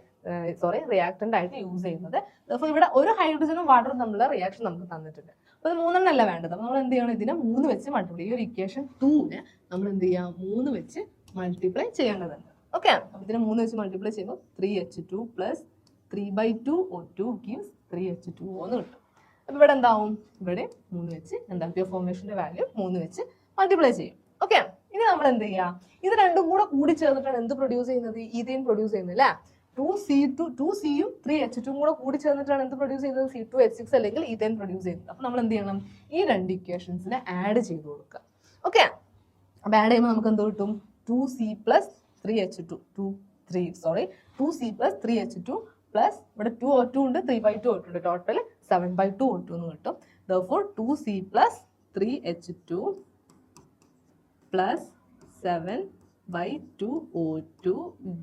റിയാക്ടന്റ് ആയിട്ട് യൂസ് ചെയ്യുന്നത്. അപ്പോൾ ഇവിടെ ഒരു ഹൈഡ്രജനും വാട്ടറും തമ്മിലുള്ള റിയാക്ഷൻ നമുക്ക് തന്നിട്ടുണ്ട്. അപ്പോൾ ഇത് 3 അല്ല വേണ്ടത്. അപ്പോൾ നമ്മൾ എന്ത് ചെയ്യണം? ഇതിനെ 3 വെച്ച് മൾട്ടിപ്ലൈ. ഈ ഒരു ഇക്വേഷൻ 2നെ നമ്മൾ എന്ത് ചെയ്യാം? 3 വെച്ച് മൾട്ടിപ്ലൈ ചെയ്യേണ്ടതുണ്ട്. ഓക്കെ, അപ്പോൾ ഇതിനെ 3 വെച്ച് മൾട്ടിപ്ലൈ ചെയ്യുമ്പോൾ 3H2 + 3/2O2 gives 3H2O എന്ന് കിട്ടും. അപ്പൊ ഇവിടെ എന്താവും? ഇവിടെ 3 വെച്ച് എൻതാൽപ്പി ഓഫ് ഫോർമേഷന്റെ വാല്യൂ 3 വെച്ച് മൾട്ടിപ്ലൈ ചെയ്യും. ഓക്കെ, ഇനി നമ്മൾ എന്ത് ചെയ്യാം? ഇത് രണ്ടും കൂടി ചേർന്നിട്ടാണ് എന്ത് പ്രൊഡ്യൂസ് ചെയ്യുന്നത്? ഈഥൈൻ പ്രൊഡ്യൂസ് ചെയ്യുന്നത് അല്ലെ. 2Cയും 3H2 കൂടി ചേർന്നിട്ടാണ് എന്ത് പ്രൊഡ്യൂസ് ചെയ്യുന്നത്? C2H6 അല്ലെങ്കിൽ ഈഥൈൻ പ്രൊഡ്യൂസ് ചെയ്യുന്നത്. അപ്പൊ നമ്മൾ എന്ത് ചെയ്യണം? ഈ 2 ഇക്വേഷൻസിനെ ആഡ് ചെയ്ത് കൊടുക്കുക. ഓക്കെ, അപ്പൊ ആഡ് ചെയ്യുമ്പോൾ നമുക്ക് എന്ത് കിട്ടും? 2C + 3H2 2C + 3H2 plus ഇവിടെ 2O2 ഉണ്ട്, 3/2O2 ഉണ്ട്, ടോട്ടൽ 7/2O2 എന്ന് കിട്ടും. Therefore 2C + 3H2 + 7/2O2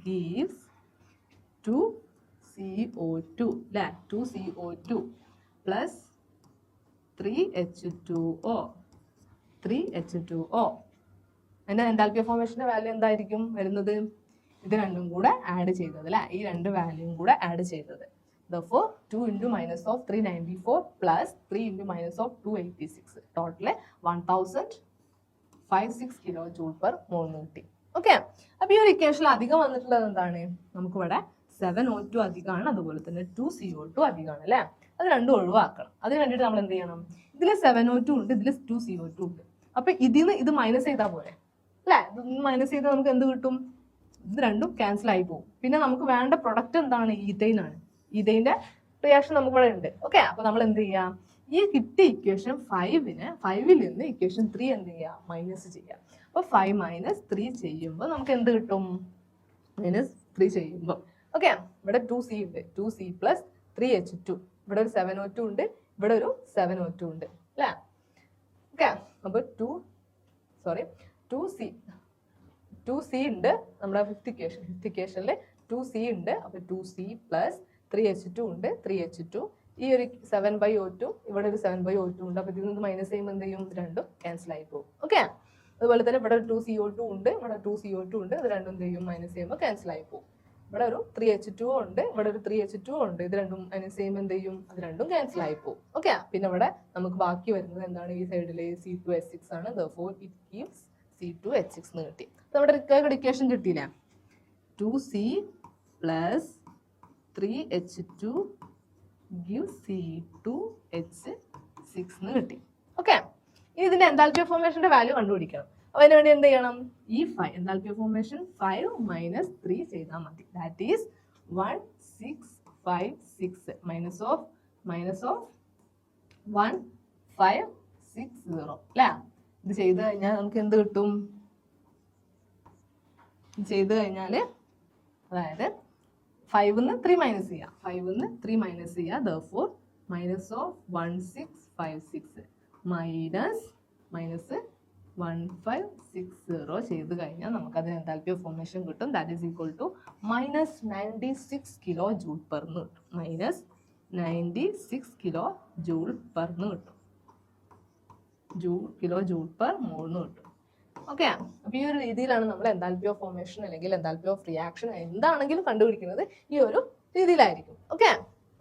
gives 2CO2 അല്ലേ? 2CO2 plus 3H2O. 3H2O. അതിന്റെ എൻതാൽപ്പി ഓഫ് ഫോർമേഷന്റെ വാല്യൂ എന്തായിരിക്കും വരുന്നത്? ഇത് രണ്ടും കൂടെ ആഡ് ചെയ്തത് അല്ലെ? ഈ രണ്ട് വാല്യൂയും കൂടെ ആഡ് ചെയ്തത്. Therefore 2 into minus of 394 plus 3 into minus of 286. Total 1056 kilojoule per mole കിട്ടി. ഓക്കെ, അപ്പൊ ഈ ഒരു ഇക്വേഷനിൽ അധികം വന്നിട്ടുള്ളത് എന്താണ്? നമുക്ക് ഇവിടെ 7O2 അധികമാണ്, അതുപോലെ തന്നെ 2CO2 അധികമാണ് അല്ലെ? അത് രണ്ടും ഒഴിവാക്കണം. അതിന് വേണ്ടിയിട്ട് നമ്മൾ എന്ത് ചെയ്യണം? ഇതിൽ 7O2 ഉണ്ട്, ഇതിൽ 2CO2 ഉണ്ട്. അപ്പൊ ഇതിന്ന് ഇത് മൈനസ് ചെയ്താൽ പോരെ അല്ലെ? ഇത് മൈനസ് ചെയ്താൽ നമുക്ക് എന്ത് കിട്ടും? ഇത് രണ്ടും ക്യാൻസൽ ആയി പോകും. പിന്നെ നമുക്ക് വേണ്ട പ്രൊഡക്റ്റ് എന്താണ്? ഈഥൈൻ ആണ്. ഈഥൈന്റെ റിയാക്ഷൻ നമുക്ക് ഇവിടെ ഉണ്ട്. ഓക്കെ, അപ്പൊ നമ്മൾ എന്ത് ചെയ്യാം? ഈ കിട്ടിയ ഇക്വേഷൻ 5ൽ നിന്ന് ഇക്വേഷൻ 3 എന്ത് ചെയ്യാം? മൈനസ് ചെയ്യാം. അപ്പൊ 5 - 3 ചെയ്യുമ്പോൾ നമുക്ക് എന്ത് കിട്ടും? -3 ചെയ്യുമ്പോൾ ഓക്കെ, ഇവിടെ 2C ഉണ്ട്, 2C plus 3H2. ഇവിടെ ഒരു 7O2 ഉണ്ട്, ഇവിടെ ഒരു 7O2 ഉണ്ട് അല്ലേ? ഓക്കെ, അപ്പൊ 2C ഉണ്ട് നമ്മുടെ ഫിഫ്ത് ഇക്വേഷനിൽ 2C ഉണ്ട്. അപ്പൊ 2C plus 3H2 ഉണ്ട്, 3H2. ഈ ഒരു 7/O2, ഇവിടെ ഒരു 7/O2 ഉണ്ട്. അപ്പൊ ഇതിൽ നിന്ന് മൈനസ് ചെയ്യുമ്പോൾ എന്ത് ചെയ്യും? രണ്ടും ക്യാൻസൽ ആയി പോകും. ഓക്കെ, അതുപോലെ തന്നെ ഇവിടെ ഒരു 2CO2 ഉണ്ട്, ഇവിടെ 2CO2 ഉണ്ട്. ഇത് രണ്ടും എന്ത് ചെയ്യും? മൈനസ് ചെയ്യുമ്പോൾ ക്യാൻസൽ ആയി പോകും. ഇവിടെ ഒരു 3H2 ഉണ്ട്, ഇവിടെ ഒരു 3H2 ഉണ്ട്. ഇത് രണ്ടും മൈനസ് ചെയ്യുമ്പോൾ എന്ത് ചെയ്യും? അത് രണ്ടും ക്യാൻസൽ ആയി പോകും. ഓക്കെ, പിന്നെ ഇവിടെ നമുക്ക് ബാക്കി വരുന്നത് എന്താണ്? ഈ സൈഡിലെ C2H6 ആണ്. Therefore it gives C2H6 എന്ന് കിട്ടി. നമ്മുടെ റിക്വയർഡ് ഇക്വേഷൻ കിട്ടിയില്ല? 2C plus 3H2 gives C2H6 എന്ന് കിട്ടി. ഓക്കെ, ഇനി ഇതിന്റെ എൻതാൽപ്പി ഓഫ് ഫോർമേഷന്റെ വാല്യൂ കണ്ടുപിടിക്കണം. അപ്പൊ അതിന് വേണ്ടി എന്ത് ചെയ്യണം? ഈ 5 എൻതാൽപ്പി ഓഫ് ഫോർമേഷൻ 5 - 3 ചെയ്താൽ മതി. ദാറ്റ് ഈസ് 1656 മൈനസ് ഓഫ് -1560 അല്ലേ? ഇത് ചെയ്ത് കഴിഞ്ഞാൽ നമുക്ക് എന്ത് കിട്ടും? ചെയ്ത് കഴിഞ്ഞാല് അതായത് 5ന്ന് 3 മൈനസ് ചെയ്യാം, 5ന്ന് 3 മൈനസ് ചെയ്യാം. Therefore minus of 1656 മൈനസ് -1560 ചെയ്ത് കഴിഞ്ഞാൽ നമുക്ക് അതിന് എൻതാൽപ്പി ഓഫ് ഫോർമേഷൻ കിട്ടും. That is equal to -96 kilojoule per എന്ന് കിട്ടും. -96 കിലോജൂൾ പെർ എന്ന് കിട്ടും. കിലോജൂൾ പെർ മോൾ എന്ന് കിട്ടും. ഓക്കെ, അപ്പൊ ഈ ഒരു രീതിയിലാണ് നമ്മൾ എൻതാൽപ്പി ഓഫ് ഫോർമേഷൻ അല്ലെങ്കിൽ എൻതാൽപ്പി ഓഫ് റിയാക്ഷൻ എന്താണെങ്കിലും കണ്ടുപിടിക്കുന്നത് ഈ ഒരു രീതിയിലായിരിക്കും. ഓക്കെ,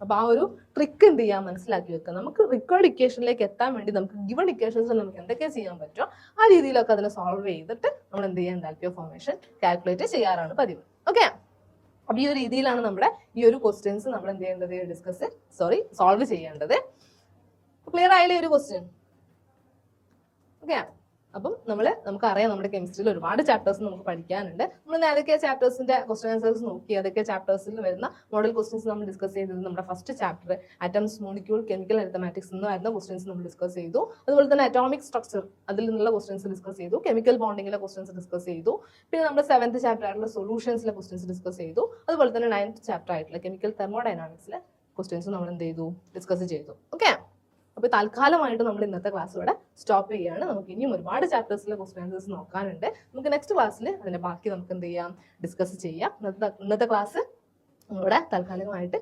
അപ്പൊ ആ ഒരു ട്രിക്ക് എന്ത് ചെയ്യാൻ മനസ്സിലാക്കി വെക്കുക. നമുക്ക് റിക്വയർഡ് ഇക്വേഷനിലേക്ക് എത്താൻ വേണ്ടി നമുക്ക് ഗിവൺ ഇക്വേഷൻസിൽ നമുക്ക് എന്തൊക്കെ ചെയ്യാൻ പറ്റുമോ ആ രീതിയിലൊക്കെ അതിനെ സോൾവ് ചെയ്തിട്ട് നമ്മൾ എന്ത് ചെയ്യാൻ എൻതാൽപ്പി ഓഫ് ഫോർമേഷൻ കാൽക്കുലേറ്റ് ചെയ്യാറാണ് പതിവ്. ഓക്കെ, അപ്പൊ ഈ ഒരു രീതിയിലാണ് നമ്മുടെ ഈ ഒരു ക്വസ്റ്റ്യൻസ് നമ്മൾ എന്ത് ചെയ്യേണ്ടത്? സോൾവ് ചെയ്യേണ്ടത്. ക്ലിയർ ആയില്ലേ ഒരു ക്വസ്റ്റ്യൻ? ഓക്കെ, അപ്പം നമുക്കറിയാം നമ്മുടെ കെമിസ്ട്രിയിൽ ഒരുപാട് ചാപ്റ്റേഴ്സ് നമുക്ക് പഠിക്കാനുണ്ട്. നമ്മൾ ഏതൊക്കെ ചാപ്റ്റേഴ്സിന്റെ ക്വസ്റ്റ്യൻ ആൻസേഴ്സ് നോക്കി, അതൊക്കെ ചാപ്റ്റേഴ്സിൽ വരുന്ന മോഡൽ ക്വസ്റ്റ്യൻസ് നമ്മൾ ഡിസ്കസ് ചെയ്തത് നമ്മുടെ first chapter atoms, molecule, chemical arithmetics എന്നായിരുന്ന ക്വസ്റ്റ്യൻസ് നമ്മൾ ഡിസ്കസ് ചെയ്തു. അതുപോലെ തന്നെ അറ്റോമിക് സ്ട്രക്ചർ അതിൽ നിന്നുള്ള ക്വസ്റ്റ്യൻസ് ഡിസ്കസ് ചെയ്തു, കെമിക്കൽ ബോണ്ടിങ്ങിലെ ക്വസ്റ്റ്യൻസ് ഡിസ്കസ് ചെയ്തു. പിന്നെ നമ്മുടെ 7th ചാപ്റ്റർ ആയിട്ടുള്ള സൊല്യൂഷൻസിലെ ക്വസ്റ്റ്യൻസ് ഡിസ്കസ് ചെയ്തു. അതുപോലെ തന്നെ 9th ചാപ്റ്റർ ആയിട്ടുള്ള കെമിക്കൽ തെർമോഡൈനാമിക്സിലെ ക്വസ്റ്റ്യൻസ് നമ്മൾ എന്ത് ചെയ്തു? ഡിസ്കസ് ചെയ്തു. ഓക്കെ, അപ്പൊ തൽക്കാലമായിട്ട് നമ്മൾ ഇന്നത്തെ ക്ലാസ് ഇവിടെ സ്റ്റോപ്പ് ചെയ്യുകയാണ്. നമുക്ക് ഇനിയും ഒരുപാട് ചാപ്റ്റേഴ്സിലെ ക്വസ്റ്റ്യൻ ആൻസേഴ്സ് നോക്കാനുണ്ട്. നമുക്ക് നെക്സ്റ്റ് ക്ലാസ്സിൽ അതിന്റെ ബാക്കി നമുക്ക് എന്ത് ചെയ്യാം? ഡിസ്കസ് ചെയ്യാം. ഇന്നത്തെ ക്ലാസ് ഇവിടെ താൽക്കാലികമായിട്ട്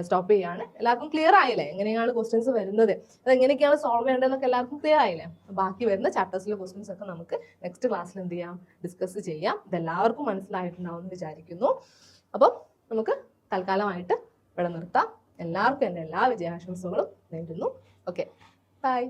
സ്റ്റോപ്പ് ചെയ്യാണ്. എല്ലാവർക്കും ക്ലിയർ ആയില്ലേ എങ്ങനെയാണ് ക്വസ്റ്റ്യൻസ് വരുന്നത്, അത് എങ്ങനെയൊക്കെയാണ് സോൾവ് ചെയ്യേണ്ടതെന്നൊക്കെ എല്ലാവർക്കും ക്ലിയർ ആയില്ലേ? ബാക്കി വരുന്ന ചാപ്റ്റേഴ്സിലെ ക്വസ്റ്റ്യൻസ് ഒക്കെ നമുക്ക് നെക്സ്റ്റ് ക്ലാസ്സിൽ എന്ത് ചെയ്യാം? ഡിസ്കസ് ചെയ്യാം. ഇതെല്ലാവർക്കും മനസ്സിലായിട്ടുണ്ടാവും എന്ന് വിചാരിക്കുന്നു. അപ്പം നമുക്ക് തൽക്കാലമായിട്ട് ഇവിടെ നിർത്താം. എല്ലാവർക്കും എൻ്റെ എല്ലാ വിജയാശംസകളും നേരുന്നു. Okay, bye.